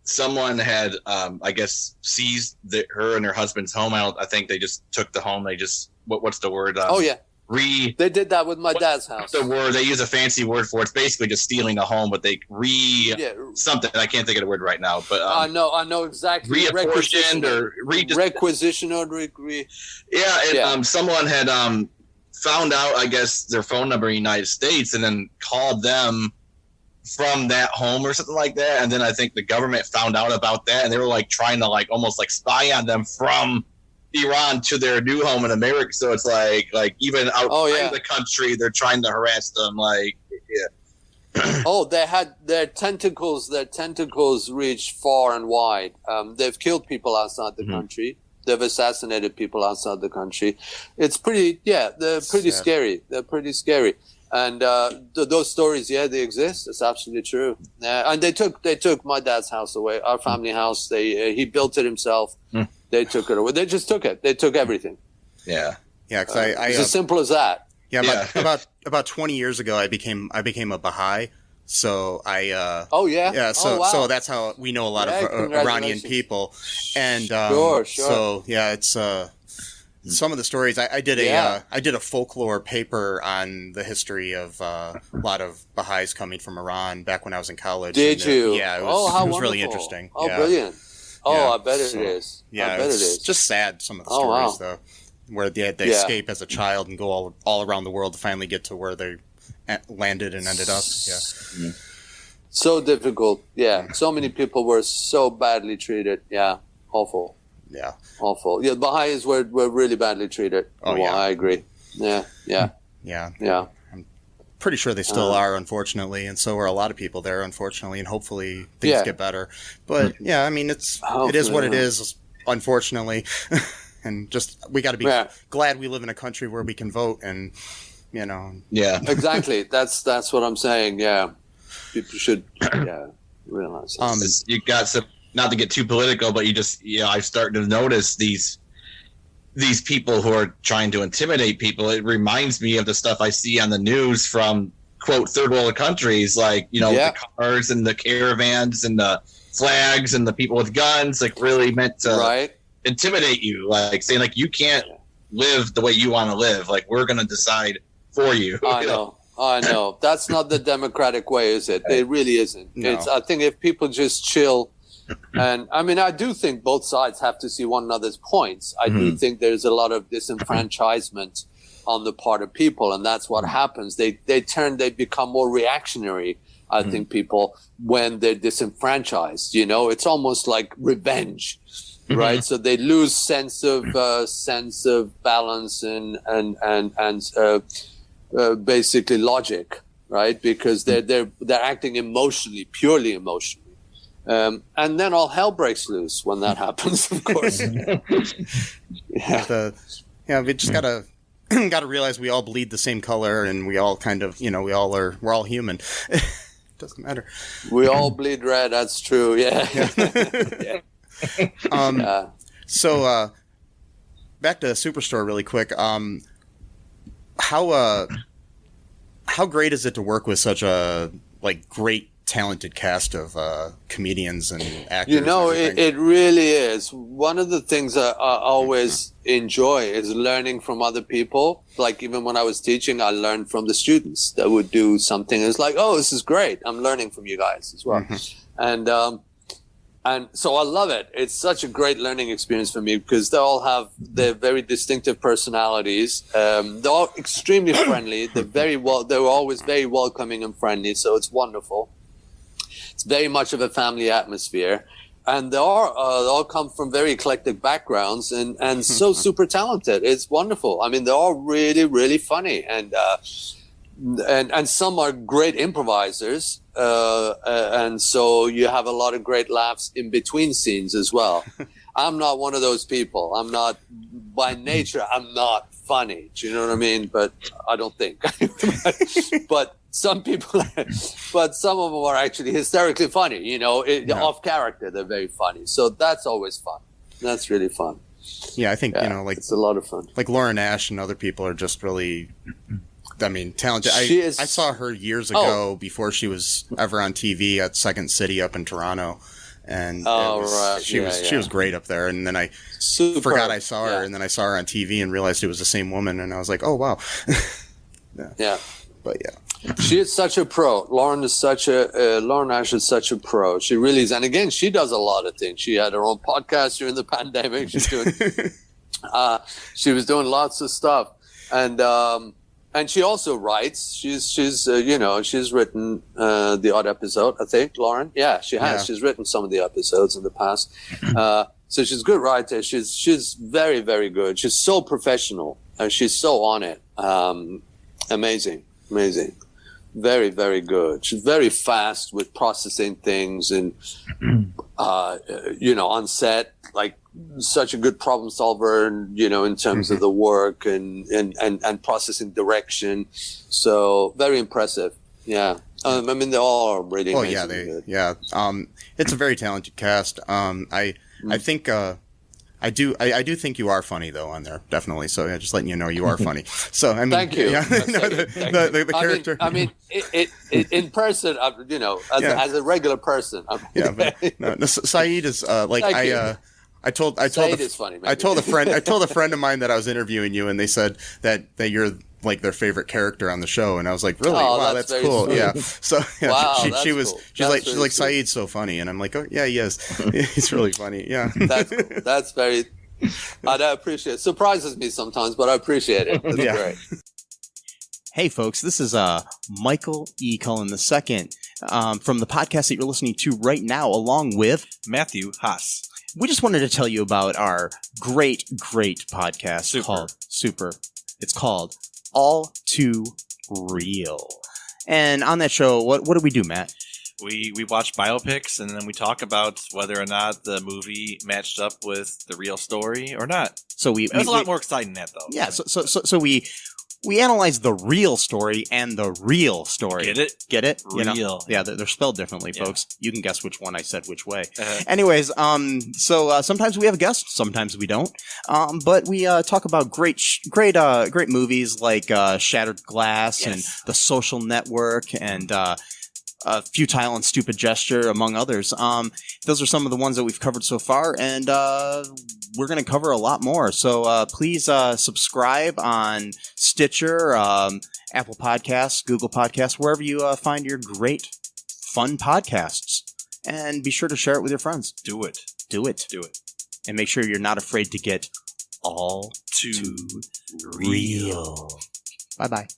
someone had, I guess, seized her and her husband's home. I think they just took the home. They just, what's the word? They did that with my dad's house. The word, they use a fancy word for it. It's basically just stealing a home, but they something. I can't think of the word right now. But I know exactly. Reapportioned or requisition or someone had found out, I guess, their phone number in the United States, and then called them from that home or something like that. And then I think the government found out about that, and they were like trying to almost spy on them from Iran to their new home in America. So it's like even outside the country, they're trying to harass them. They had their tentacles reach far and wide. They've killed people outside the country. They've assassinated people outside the country. It's pretty, they're pretty scary. They're pretty scary. And those stories, they exist. It's absolutely true. And they took my dad's house away, our family house. He built it himself. They took it away. They just took it. They took everything. Yeah. Because it's as simple as that. Yeah. About 20 years ago, I became a Baha'i. So I. So that's how we know a lot of Iranian people. And sure. So it's some of the stories. I did a folklore paper on the history of a lot of Baha'is coming from Iran back when I was in college. Did you? Yeah, it how was really wonderful. interesting. Oh, yeah. brilliant. Oh, Yeah, I bet it is. Yeah, I bet it is. just sad, some of the Oh, stories, wow. though, where they had to escape as a child and go all around the world to finally get to where they landed and ended up. Yeah. So difficult. Yeah. So many people were so badly treated. Yeah. Awful. Yeah. Awful. Yeah, Baha'is were really badly treated. Oh, yeah. I agree. Yeah. Yeah. Yeah. Pretty sure they still are, unfortunately, and so are a lot of people there, unfortunately, and hopefully things get better. But yeah, I mean, it is what it is, unfortunately, and just we got to be glad we live in a country where we can vote, and Yeah. Exactly. That's what I'm saying. Yeah, people should realize. You got some, not to get too political, but I'm starting to notice these people who are trying to intimidate people. It reminds me of the stuff I see on the news from, quote, third world countries, like, the cars and the caravans and the flags and the people with guns, like really meant to intimidate you, like saying like, you can't live the way you want to live. Like, we're going to decide for you. I know. That's not the democratic way, is it? It really isn't. No. I think if people just chill, and I mean, I do think both sides have to see one another's points. I do think there's a lot of disenfranchisement on the part of people, and that's what happens. They become more reactionary. I think people, when they're disenfranchised, it's almost like revenge, right? So they lose sense of balance and basically logic, right? Because they're acting purely emotionally. And then all hell breaks loose when that happens, of course. We just gotta realize we all bleed the same color, and we all kind of, we're all human. Doesn't matter. We all bleed red. That's true. Yeah. So, back to Superstore really quick. How great is it to work with such a great, talented cast of comedians and actors? It really is. One of the things I always enjoy is learning from other people. Like, even when I was teaching, I learned from the students that would do something. It's like, oh, this is great. I'm learning from you guys as well. And so I love it. It's such a great learning experience for me because they all have their very distinctive personalities. They're all extremely friendly. They're always very welcoming and friendly. So it's wonderful. It's very much of a family atmosphere, and they all come from very eclectic backgrounds and so super talented. It's wonderful. I mean, they're all really, really funny, and some are great improvisers, and so you have a lot of great laughs in between scenes as well. I'm not one of those people. I'm not, by nature, I'm not funny. Do you know what I mean? But I don't think. But some people, but some of them are actually hysterically funny, off character. They're very funny. So that's always fun. That's really fun. Yeah, I think, it's a lot of fun. Like Lauren Ash and other people are just really, talented. I saw her years ago before she was ever on TV at Second City up in Toronto. And she was great up there. And then I forgot I saw her, and then I saw her on TV and realized it was the same woman. And I was like, oh, wow. Yeah. But yeah. She is such a pro. Lauren Ash is such a pro. She really is. And again, she does a lot of things. She had her own podcast during the pandemic. She's doing, she was doing lots of stuff. And she also writes. She's written the odd episode, I think, Lauren. Yeah, she has. Yeah. She's written some of the episodes in the past. So she's a good writer. She's very, very good. She's so professional, and she's so on it. Amazing. Very, very good. She's very fast with processing things and, on set, like such a good problem solver, and, in terms of the work and processing direction. So very impressive. Yeah. I mean, they all are really amazing. It's a very talented cast. I think, I do think you are funny though on there, definitely. So just letting you know you are funny. So I mean, thank you. Yeah, the character. I mean, in person, as a regular person. Saeed is I Said is funny. Maybe. I told a friend of mine that I was interviewing you, and they said that you're like their favorite character on the show, and I was like, really? Oh, wow, that's cool. sweet. Yeah. So yeah, Wow, she was cool. she's like Saeed's so funny, and I'm like, oh yeah, he is. He's really funny. Yeah. That's cool. That's very. I appreciate it. Surprises me sometimes, but I appreciate it. It's great. Hey, folks, this is Michael E. Cullen II from the podcast that you're listening to right now, along with Matthew Haas. We just wanted to tell you about our great podcast called Super. It's called All Too Real. And on that show, what do we do, Matt? We watch biopics, and then we talk about whether or not the movie matched up with the real story or not. So it was a lot more exciting than that, though. Yeah, so we analyze the real story and the real story. Get it? Get it? Real. Yeah, they're spelled differently, folks. You can guess which one I said which way. Anyways, so sometimes we have a guest, sometimes we don't. But we talk about great movies like Shattered Glass and The Social Network and Futile and Stupid Gesture, among others. Those are some of the ones that we've covered so far, and we're going to cover a lot more. So please subscribe on Stitcher, Apple Podcasts, Google Podcasts, wherever you find your great, fun podcasts. And be sure to share it with your friends. Do it. And make sure you're not afraid to get all too real. Bye-bye.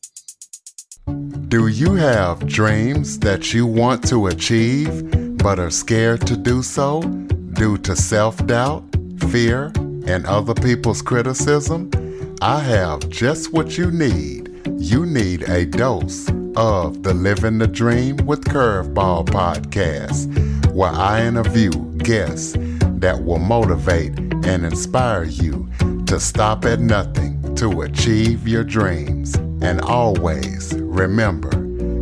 Do you have dreams that you want to achieve but are scared to do so due to self-doubt, fear, and other people's criticism? I have just what you need. You need a dose of the Living the Dream with Curveball podcast, where I interview guests that will motivate and inspire you to stop at nothing to achieve your dreams. And always remember,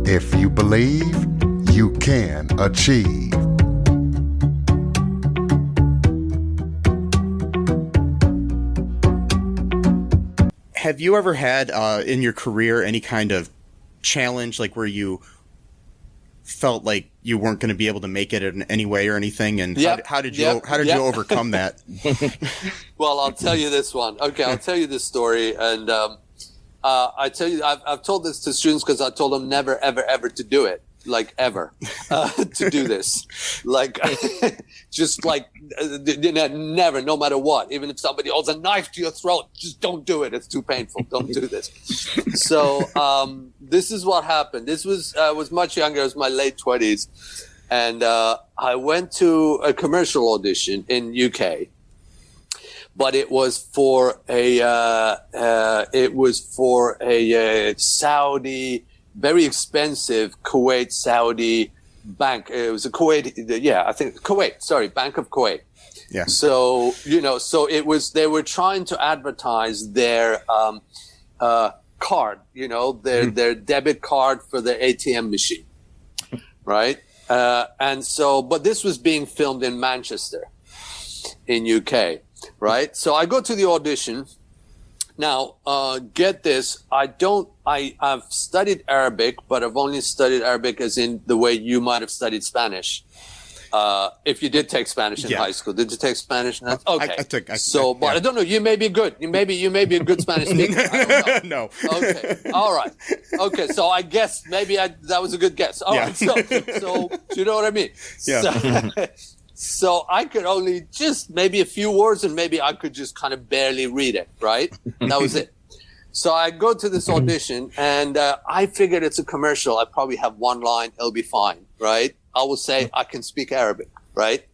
if you believe, you can achieve. Have you ever had in your career any kind of challenge, like where you felt like you weren't going to be able to make it in any way or anything? And how did you overcome that? Well, I'll tell you this one. Okay, I'll tell you this story, and I tell you, I've told this to students because I told them never, ever, ever to do it. Like ever to do this, like just like never, no matter what. Even if somebody holds a knife to your throat, just don't do it. It's too painful. Don't do this. So this is what happened. This was I was much younger. It was my late 20s, and I went to a commercial audition in UK. But it was for a Saudi, very expensive Kuwait Saudi bank. It was a Kuwait, Bank of Kuwait. Yeah. So they were trying to advertise their card, their debit card for the ATM machine, right? But this was being filmed in Manchester, in UK. Right. So I go to the audition. Now, get this. I've studied Arabic, but I've only studied Arabic as in the way you might have studied Spanish. If you did take Spanish in high school. Did you take Spanish? Okay. But I don't know. You may be good. You may be a good Spanish speaker. I don't know. No. Okay. All right. Okay. So I guess maybe that was a good guess. All right. So you know what I mean? Yeah. So I could only just maybe a few words, and maybe I could just kind of barely read it, right? That was it. So I go to this audition, and I figured it's a commercial. I probably have one line. It'll be fine, right? I will say I can speak Arabic, right?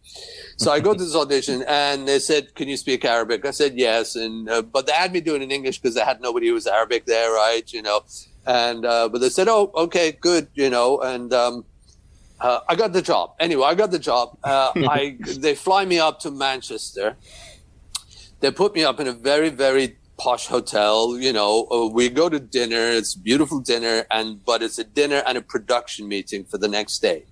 So I go to this audition, and they said, can you speak Arabic? I said, yes. And but they had me do it in English because they had nobody who was Arabic there, right? And but they said, oh, okay, good, and I got the job. Anyway, I got the job. They fly me up to Manchester. They put me up in a very, very posh hotel. We go to dinner. It's a beautiful dinner, but it's a dinner and a production meeting for the next day.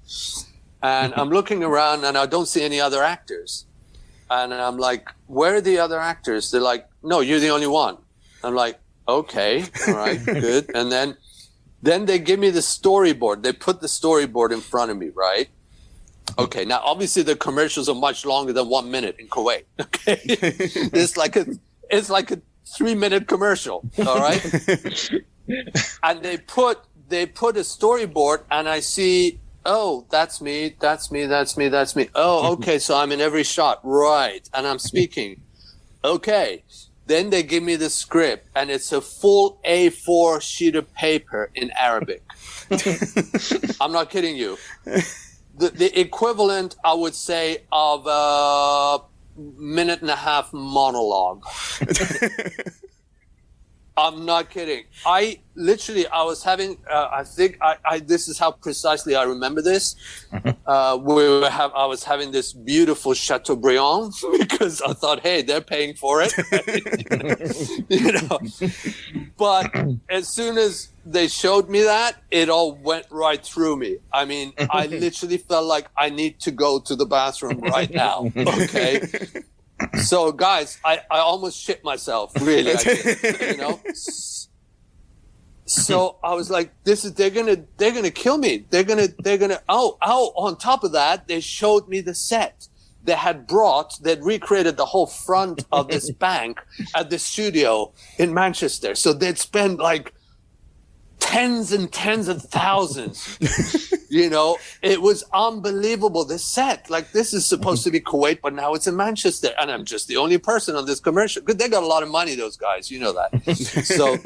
And I'm looking around, and I don't see any other actors. And I'm like, where are the other actors? They're like, no, you're the only one. I'm like, okay, all right, good. And then they give me the storyboard. They put the storyboard in front of me, right? Okay, now obviously the commercials are much longer than 1 minute in Kuwait. Okay, it's like a 3-minute commercial. All right, and they put a storyboard, and I see, oh, that's me. Oh, okay, so I'm in every shot, right? And I'm speaking. Okay, then they give me the script, and it's a full A4 sheet of paper in Arabic. I'm not kidding you. The equivalent, I would say, of a 1.5-minute monologue. I'm not kidding. I was having, I think this is how precisely I remember this. I was having this beautiful Chateaubriand because I thought, hey, they're paying for it. you know. But as soon as they showed me that, it all went right through me. I mean, I literally felt like I need to go to the bathroom right now. Okay. So, guys, I almost shit myself. Really, I did, you know. So I was like, they're gonna kill me. They're gonna. Oh! On top of that, they showed me the set. They'd recreated the whole front of this bank at the studio in Manchester. So they'd spend like tens and tens of thousands. You know, it was unbelievable. The set, like, this is supposed to be Kuwait, but now it's in Manchester, and I'm just the only person on this commercial. Because they got a lot of money, those guys. You know that. So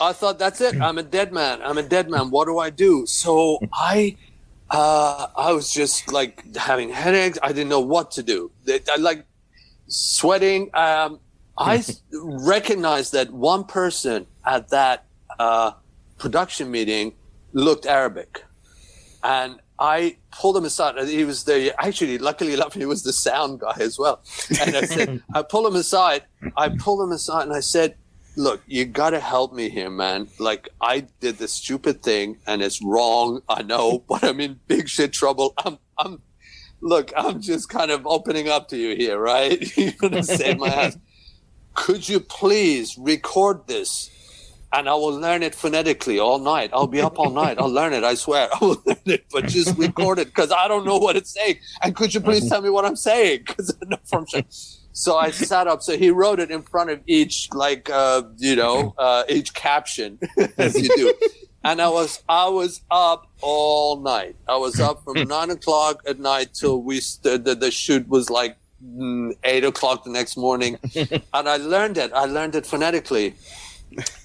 I thought, that's it. I'm a dead man. What do I do? So I was just like having headaches. I didn't know what to do. I like sweating. I recognized that one person at that production meting looked Arabic, and I pulled him aside. He was luckily enough, he was the sound guy as well. And I said, I pulled him aside, and I said, look, you got to help me here, man. Like, I did this stupid thing, and it's wrong, I know, but I'm in big shit trouble. I'm just kind of opening up to you here, right? You're gonna save my ass. Could you please record this? And I will learn it phonetically all night. I'll be up all night. I'll learn it. I swear. I will learn it, but just record it because I don't know what it's saying. And could you please tell me what I'm saying? Because I know from sure. So I sat up. So he wrote it in front of each, each caption, as you do. And I was up all night. I was up from 9:00 at night till the shoot was like 8:00 the next morning. And I learned it. I learned it phonetically.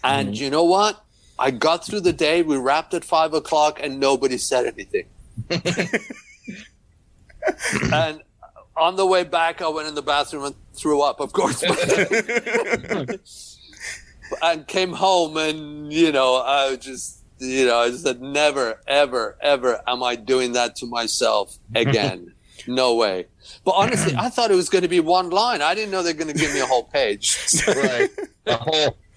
And you know what? I got through the day. We wrapped at 5:00, and nobody said anything. And on the way back, I went in the bathroom and threw up, of course. And came home, and I said, never, ever, ever am I doing that to myself again. No way. But honestly, I thought it was going to be one line. I didn't know they're going to give me a whole page. Right.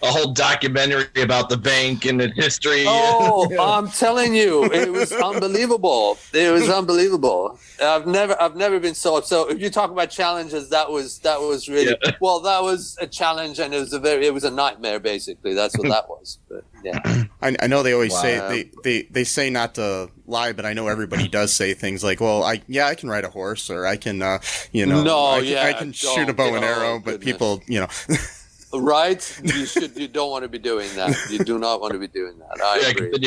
A whole documentary about the bank and its history. Oh, I'm telling you, it was unbelievable. It was unbelievable. I've never been so upset. So if you talk about challenges, that was really well. That was a challenge, and it was a nightmare. Basically, that's what that was. But yeah, I know they always say they say not to lie, but I know everybody does say things like, "Well, I can ride a horse, or I can, I can shoot a bow and arrow," but people, Right? You don't want to be doing that. You do not want to be doing that. I agree. Then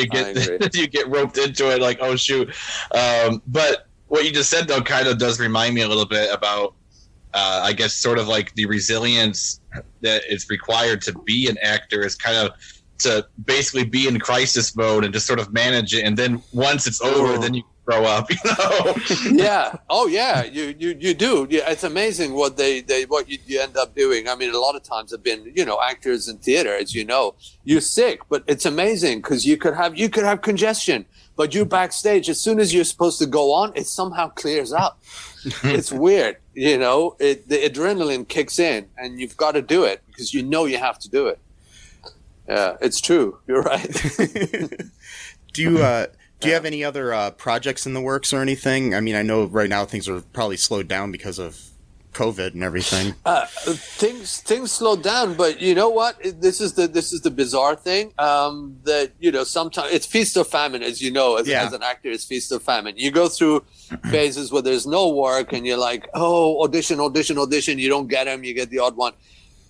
you get roped into it like, oh shoot. But what you just said though kind of does remind me a little bit about I guess sort of like the resilience that is required to be an actor is kind of to basically be in crisis mode and just sort of manage it, and then once it's over, then you grow up, Yeah. Oh yeah. You do. Yeah. It's amazing what what you end up doing. I mean, a lot of times I've been, actors in theater, as you know, you're sick, but it's amazing because you could have congestion, but you backstage, as soon as you're supposed to go on, it somehow clears up. It's weird. The adrenaline kicks in, and you've got to do it because you have to do it. Yeah, it's true. You're right. Do you have any other projects in the works or anything? I mean, I know right now things are probably slowed down because of COVID and everything. Things slowed down, but you know what? This is the bizarre thing. That sometimes it's feast or famine, as you know, as an actor, it's feast or famine. You go through phases where there's no work, and you're like, oh, audition. You don't get them, you get the odd one,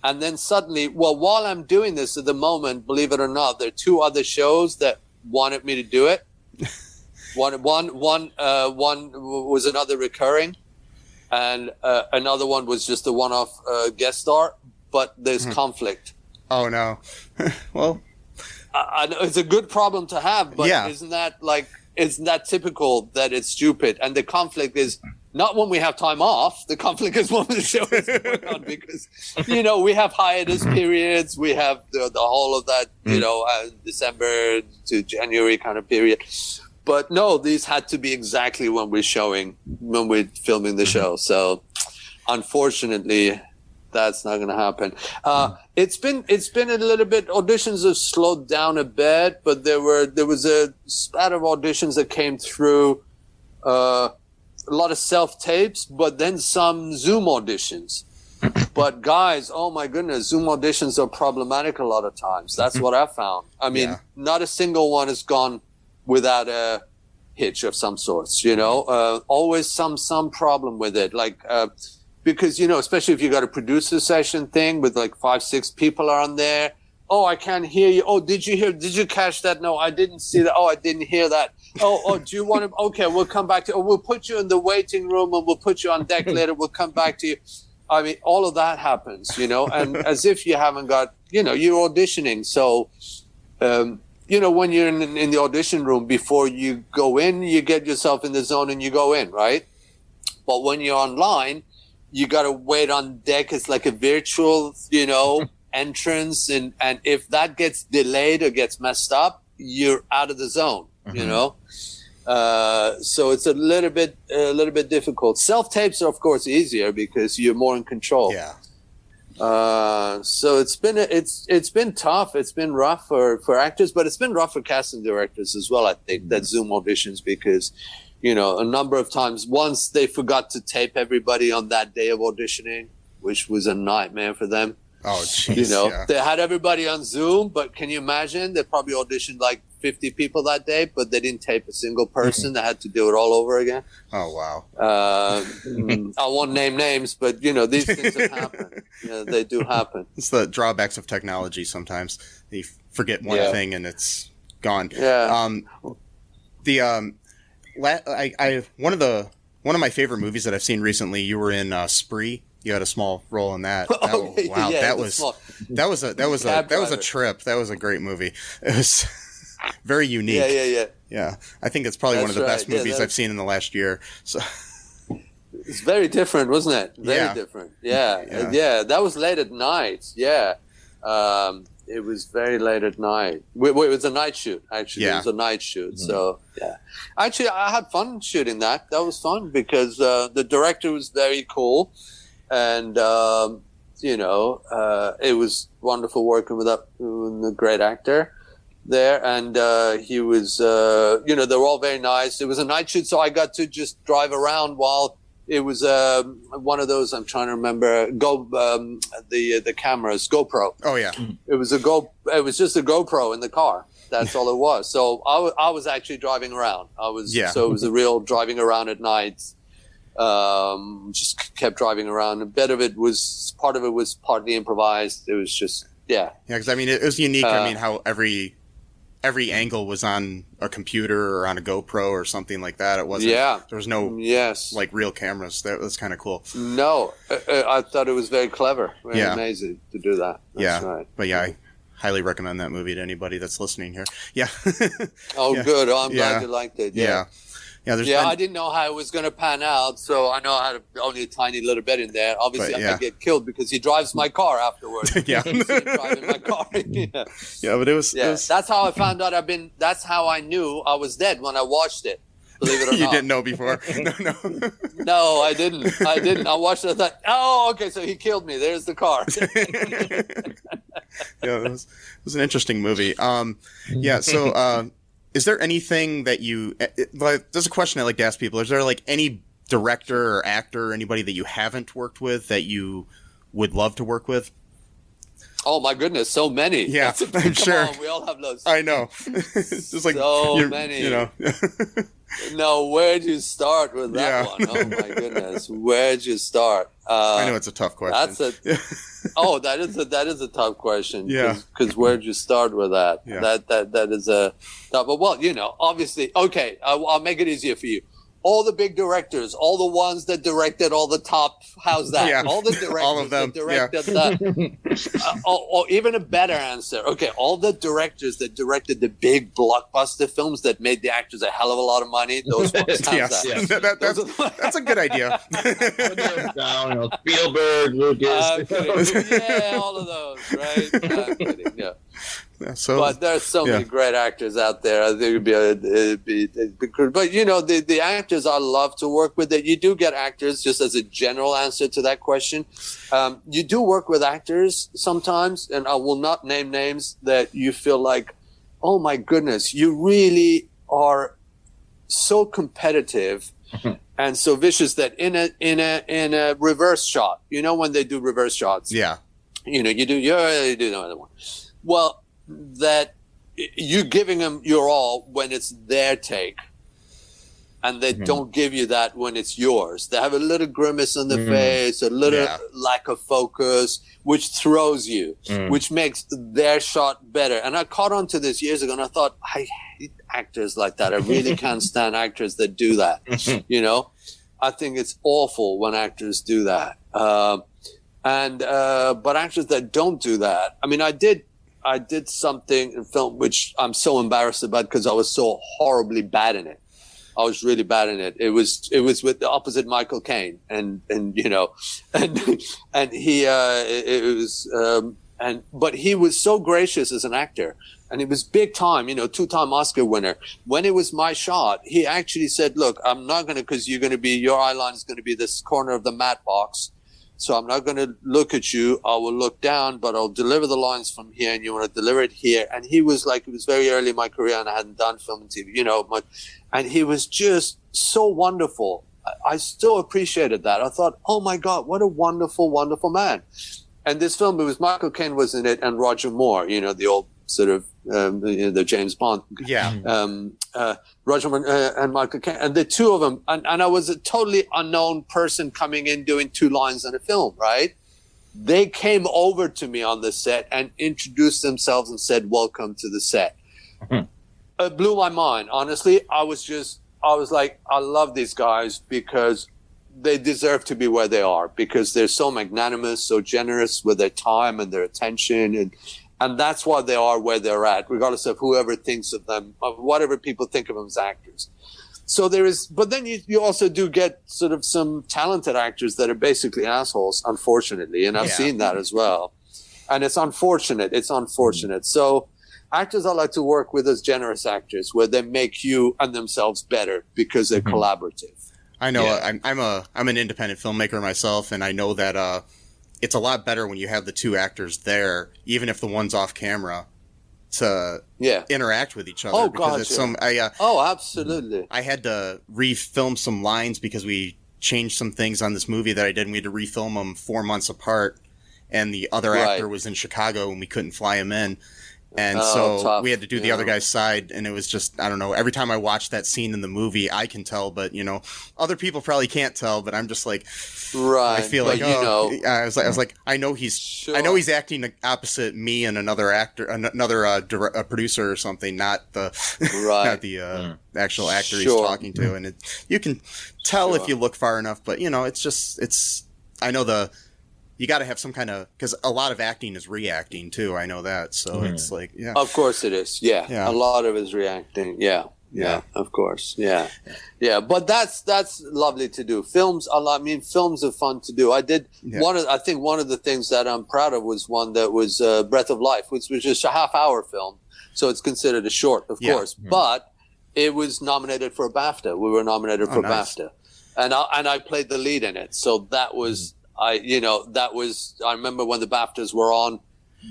and then suddenly, while I'm doing this at the moment, believe it or not, there are 2 other shows that wanted me to do it. One was another recurring. And another one was just a one-off guest star, but there's conflict. Oh, no. Well, I know it's a good problem to have, but isn't that typical that it's stupid? And the conflict is not when we have time off. The conflict is when the show is going on because, we have hiatus periods. We have the whole of that, December to January kind of period. But no, these had to be exactly when we're filming the show. So, unfortunately, that's not going to happen. It's been a little bit. Auditions have slowed down a bit, but there was a spat of auditions that came through. A lot of self tapes, but then some Zoom auditions. But guys, oh my goodness, Zoom auditions are problematic a lot of times. That's what I found. I mean, not a single one has gone without a hitch of some sorts, always some problem with it. Because, especially if you got a producer session thing with 5-6 people are on there. Oh, I can't hear you. Oh, did you catch that? No, I didn't see that. Oh, I didn't hear that. Oh, do you want to, okay, we'll come back to, we'll put you in the waiting room and we'll put you on deck later. We'll come back to you. I mean, all of that happens, and as if you haven't got, you're auditioning. So, when you're in the audition room, before you go in, you get yourself in the zone and you go in, right? But when you're online, you got to wait on deck. It's like a virtual, entrance. And if that gets delayed or gets messed up, you're out of the zone, so it's a little bit difficult. Self-tapes are, of course, easier because you're more in control. Yeah. So it's been tough. It's been rough for actors, but it's been rough for casting directors as well. I think that Zoom auditions, because, a number of times, once they forgot to tape everybody on that day of auditioning, which was a nightmare for them. Oh, jeez. They had everybody on Zoom, but can you imagine? They probably auditioned 50 people that day, but they didn't tape a single person. They had to do it all over again. Oh, wow. I won't name names, but, these things have happened. They do happen. It's the drawbacks of technology sometimes. You forget one thing and it's gone. Yeah. One of my favorite movies that I've seen recently, you were in Spree. You had a small role in that. That was a trip. That was a great movie. It was very unique. Yeah. I think it's probably one of the best movies I've seen in the last year. So it's very different, wasn't it? Very different. Yeah. That was late at night. Yeah. It was very late at night. It was a night shoot, actually. It was a night shoot. So, yeah. Actually, I had fun shooting that. That was fun because the director was very cool. And, it was wonderful working with a great actor there. And he was, they were all very nice. It was a night shoot, so I got to just drive around while it was one of those, I'm trying to remember, the cameras, GoPro. Oh, yeah. It was just a GoPro in the car. That's all it was. So I was actually driving around. So it was a real driving around at night. Just kept driving around. Part of it was partly improvised. It was just, yeah. Yeah, because it was unique. How every angle was on a computer or on a GoPro or something like that. It wasn't. Yeah. There was no real cameras. That was kind of cool. No, I thought it was very clever. Very amazing to do that. That's right. But I highly recommend that movie to anybody that's listening here. Yeah. Good. Oh, I'm glad you liked it. Yeah. Yeah, I didn't know how it was going to pan out, so I know I had only a tiny little bit in there. Obviously, I might get killed because he drives my car afterwards. Driving my car. But it was. That's how I found out that's how I knew I was dead when I watched it. Believe it or not. You didn't know before? No. No, I didn't. I watched it. I thought, oh, okay, so he killed me. There's the car. It was an interesting movie. So. Is there anything that there's a question I like to ask people. Is there any director or actor or anybody that you haven't worked with that you would love to work with? Oh my goodness, so many. Yeah, Come I'm sure. on, we all have those. I know. It's like so many. You know. No, where'd you start with that Yeah. one? Oh my goodness, where'd you start? I know it's a tough question. That is a tough question. Yeah. Because where'd you start with that? Yeah. That is a tough. But well, obviously, okay. I'll make it easier for you. All the big directors, all the ones that directed all the top. How's that? Yeah. All the directors All of them. that directed that. Or even a better answer. Okay, all the directors that directed the big blockbuster films that made the actors a hell of a lot of money. Those ones. How's Yes. that? That's a good idea. Spielberg, Lucas. Yeah, all of those, right? I'm kidding, yeah. Yeah, so, But there's so many great actors out there. I think it'd be good. But the actors I love to work with. That you do get actors. Just as a general answer to that question, you do work with actors sometimes, and I will not name names that you feel like, oh my goodness, you really are so competitive and so vicious that in a reverse shot, when they do reverse shots, yeah, you do another one. Well, that you giving them your all when it's their take, and they don't give you that when it's yours. They have a little grimace on the face, a little lack of focus, which throws you, which makes their shot better. And I caught on to this years ago, and I thought, I hate actors like that. I really can't stand actors that do that. I think it's awful when actors do that. But actors that don't do that, I mean, I did something in film which I'm so embarrassed about because I was so horribly bad in it. I was really bad in it. It was with the opposite Michael Caine, but he was so gracious as an actor, and he was big time, 2-time Oscar winner. When it was my shot, he actually said, "Look, I'm not going to, because your eye line is going to be this corner of the matte box. So I'm not going to look at you. I will look down, but I'll deliver the lines from here, and you want to deliver it here." And he was like, it was very early in my career, and I hadn't done film and TV, and he was just so wonderful. I still appreciated that. I thought, oh my God, what a wonderful, wonderful man. And this film, it was Michael Caine was in it, and Roger Moore, the old sort of the James Bond. Yeah. Roger Moore and Michael Caine, and the two of them, and I was a totally unknown person coming in doing 2 lines in a film, right? They came over to me on the set and introduced themselves and said, "Welcome to the set." It blew my mind. Honestly, I was like, I love these guys because they deserve to be where they are, because they're so magnanimous, so generous with their time and their attention, and that's why they are where they're at, regardless of whoever thinks of them, of whatever people think of them as actors. So but then you also do get sort of some talented actors that are basically assholes, unfortunately, and I've seen that as well. And it's unfortunate. So actors I like to work with as generous actors, where they make you and themselves better because they're collaborative. I know. Yeah. I'm an independent filmmaker myself, and I know that it's a lot better when you have the 2 actors there, even if the one's off camera, to interact with each other. Oh, because God, it's absolutely. I had to refilm some lines because we changed some things on this movie that I did, and we had to refilm them 4 months apart. And the other actor was in Chicago, and we couldn't fly him in. And so we had to do the other guy's side, and it was just, I don't know, every time I watch that scene in the movie, I can tell, but, other people probably can't tell, but I'm just like, I feel like, I was like, I know he's acting opposite me and another actor, a producer or something, not the, not the actual actor he's talking to. And you can tell if you look far enough, but, I know you got to have some kind of, because a lot of acting is reacting too. I know that. So it's like, Of course it is. Yeah. A lot of it is reacting. Yeah. Of course. Yeah. But that's lovely to do. Films are fun to do. I did I think one of the things that I'm proud of was one that was Breath of Life, which was just a half-hour film. So it's considered a short, of course. But it was nominated for a BAFTA. We were nominated for BAFTA. And I played the lead in it. So that was, I remember when the BAFTAs were on,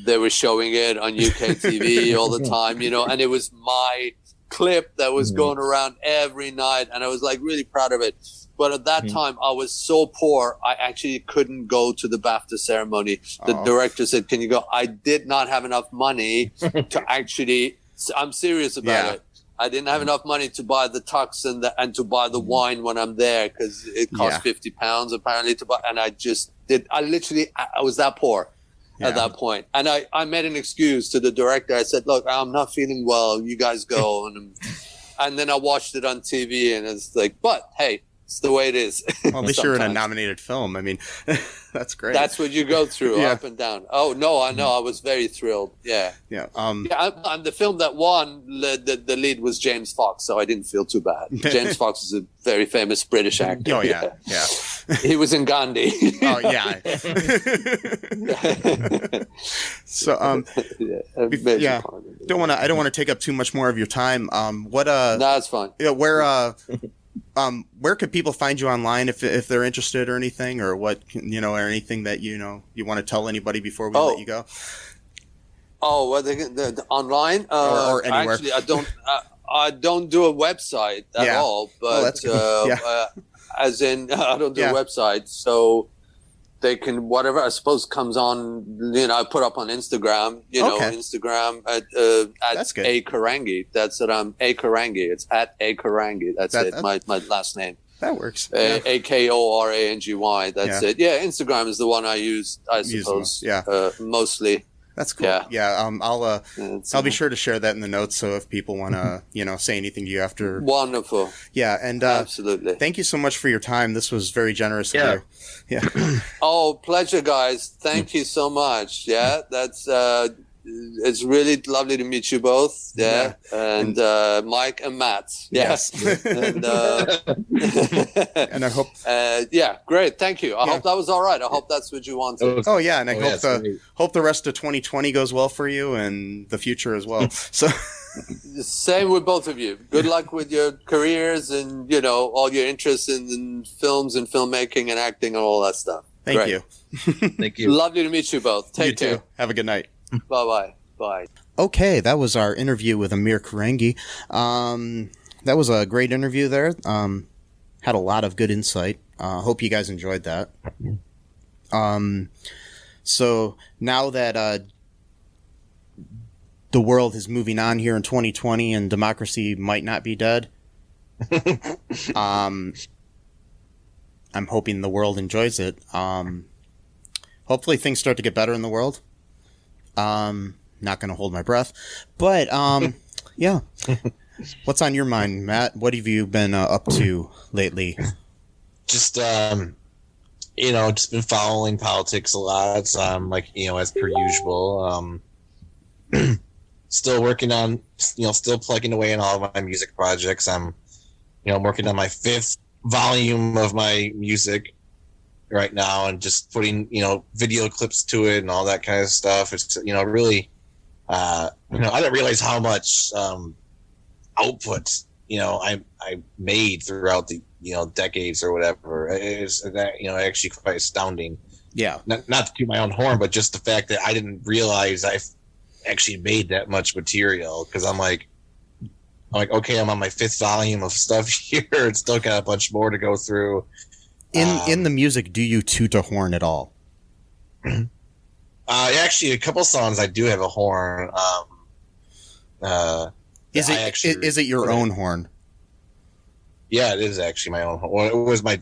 they were showing it on UK TV all the time, and it was my clip that was going around every night, and I was like really proud of it. But at that time, I was so poor, I actually couldn't go to the BAFTA ceremony. The director said, "Can you go?" I did not have enough money to actually. I'm serious about it. I didn't have enough money to buy the tux and to buy the wine when I'm there, because it cost £50 apparently to buy. And I was that poor at that point. And I made an excuse to the director. I said, "Look, I'm not feeling well. You guys go." And then I watched it on TV, and it's like, but hey, it's the way it is. Well, at least you're in a nominated film. I mean, that's great. That's what you go through, up and down. Oh no, I know. I was very thrilled. Yeah. And the film that won, the lead was James Fox, so I didn't feel too bad. James Fox is a very famous British actor. Oh yeah. He was in Gandhi. Oh yeah. So don't want to take up too much more of your time. No, that's fine. Yeah, where could people find you online if they're interested or anything, or what, or anything that you want to tell anybody before we let you go? Oh, well, the online or anywhere. Actually, I don't do a website at all, but as in I don't do a website, so they can whatever I suppose comes on. I put up on Instagram. Instagram at A Korangy. That's what I'm A Korangy. It's at A Korangy. That's it. My last name. That works. AKORANGY. That's it. Yeah, Instagram is the one I use. I suppose. Mostly. That's cool. I'll be sure to share that in the notes. So if people want to, say anything to you after. Wonderful. Yeah. And, absolutely. Thank you so much for your time. This was very generous of you. Yeah. Oh, pleasure, guys. Thank you so much. Yeah. That's, it's really lovely to meet you both. Yeah. And Mike and Matt. Yes. And, and I hope. Great. Thank you. I hope that was all right. I hope that's what you wanted. Oh yeah. And I hope the rest of 2020 goes well for you and the future as well. So. Same with both of you. Good luck with your careers and, all your interests in films and filmmaking and acting and all that stuff. Thank you. Thank you. Lovely to meet you both. Take care. Too. Have a good night. Bye-bye. Bye. Okay, that was our interview with Amir Korangy. That was a great interview there. Had a lot of good insight. Hope you guys enjoyed that. So now that the world is moving on here in 2020 and democracy might not be dead, I'm hoping the world enjoys it. Hopefully things start to get better in the world. Not going to hold my breath, but yeah. What's on your mind, Matt? What have you been up to lately? Just just been following politics a lot. As per usual. Still working on, still plugging away on all of my music projects. I'm working on my 5th volume of my music right now, and just putting video clips to it and all that kind of stuff. It's really I didn't realize how much output I made throughout the decades or whatever. It's actually quite astounding. Yeah, not to toot my own horn, but just the fact that I didn't realize I actually made that much material, because I'm like, okay, I'm on my 5th volume of stuff here. It's still got a bunch more to go through. In the music, do you toot a horn at all? Actually, a couple songs I do have a horn. Is it your own horn? Yeah, it is actually my own horn. Well, it was my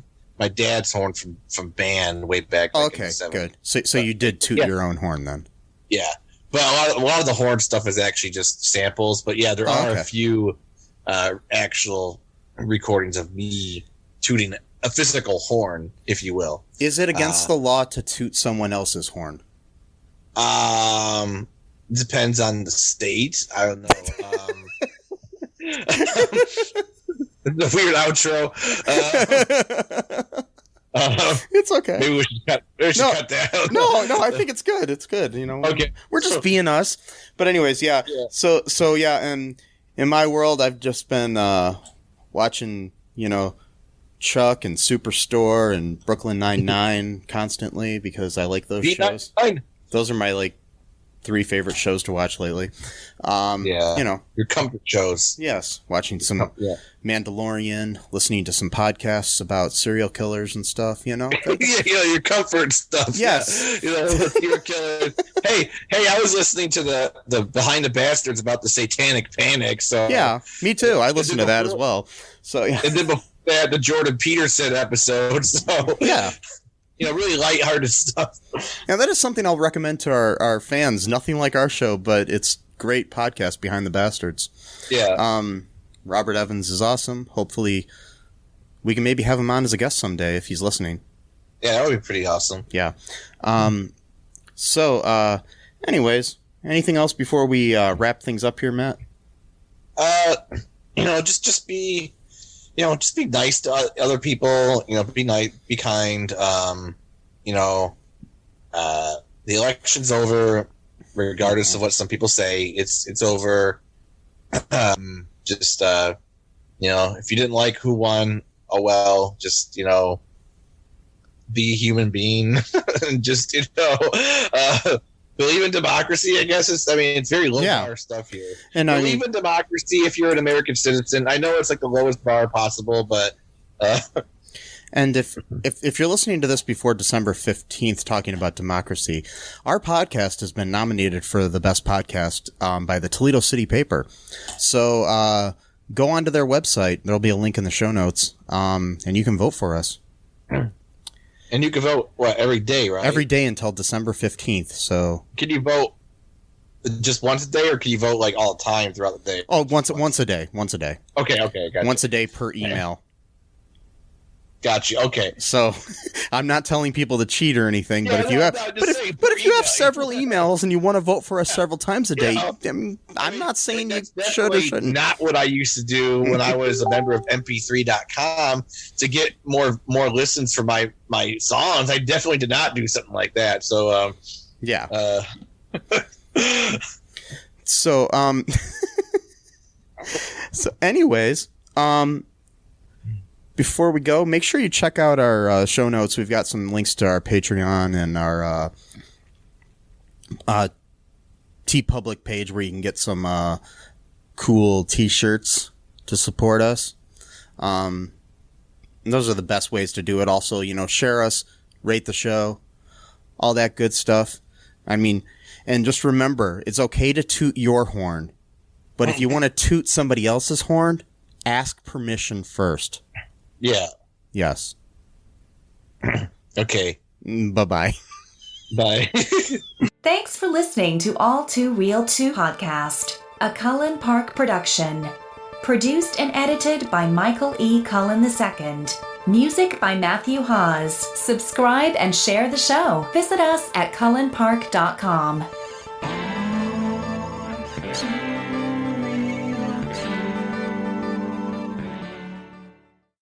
dad's horn from band way back. Okay, in the 70s. Good. So you did toot your own horn then? Yeah, but a lot of the horn stuff is actually just samples. But yeah, there are a few actual recordings of me tooting a physical horn, if you will. Is it against the law to toot someone else's horn? Depends on the state. I don't know. The weird outro. It's okay. Maybe we should cut that out. No, I think it's good. It's good. Okay. We're just being us. But anyways, yeah. So yeah, and in my world, I've just been watching, Chuck and Superstore and Brooklyn Nine-Nine constantly, because I like those shows. Those are my 3 favorite shows to watch lately. Yeah. You know. Your comfort shows. Yes. Watching some Mandalorian, listening to some podcasts about serial killers and stuff, you know? Yeah, your comfort stuff. Yes. Yeah. You know, serial killers. Hey, I was listening to the Behind the Bastards about the Satanic Panic. So yeah, me too. I listened to that as well. So yeah. And then before that, the Jordan Peterson episode. So yeah. You know, really lighthearted stuff. Now, that is something I'll recommend to our fans. Nothing like our show, but it's great podcast, Behind the Bastards. Yeah. Robert Evans is awesome. Hopefully, we can maybe have him on as a guest someday if he's listening. Yeah, that would be pretty awesome. Yeah. So, anyways, anything else before we wrap things up here, Matt? You know, just be... You know, just be nice to other people. You know, be nice, be kind. You know, the election's over, regardless of what some people say. It's over. Just you know, if you didn't like who won, oh well. Just, you know, be a human being and just, you know, believe in democracy. I guess it's very low bar stuff here. And believe in democracy if you're an American citizen. I know it's like the lowest bar possible, but and if you're listening to this before December 15th talking about democracy, our podcast has been nominated for the best podcast by the Toledo City Paper. So go onto their website. There'll be a link in the show notes, and you can vote for us. And you can vote, every day, right? Every day until December 15th, so... Can you vote just once a day, or can you vote, like, all the time throughout the day? Oh, once a day. Okay, gotcha. Once a day per email. Gotcha, okay. So, I'm not telling people to cheat or anything, but if you have several emails and you want to vote for us several times a day, I'm not saying you should or shouldn't. Not what I used to do when I was a member of mp3.com to get more listens for my songs. I definitely did not do something like that. So, yeah. So, anyways, before we go, make sure you check out our show notes. We've got some links to our Patreon and our TeePublic page where you can get some cool T-shirts to support us. Those are the best ways to do it. Also, you know, share us, rate the show, all that good stuff. I mean, and just remember, it's okay to toot your horn, but if you want to toot somebody else's horn, ask permission first. Yeah. Yes. Okay. Bye-bye. Bye. Thanks for listening to All Too Real 2 podcast, a Cullen Park production. Produced and edited by Michael E. Cullen II. Music by Matthew Hawes. Subscribe and share the show. Visit us at cullenpark.com.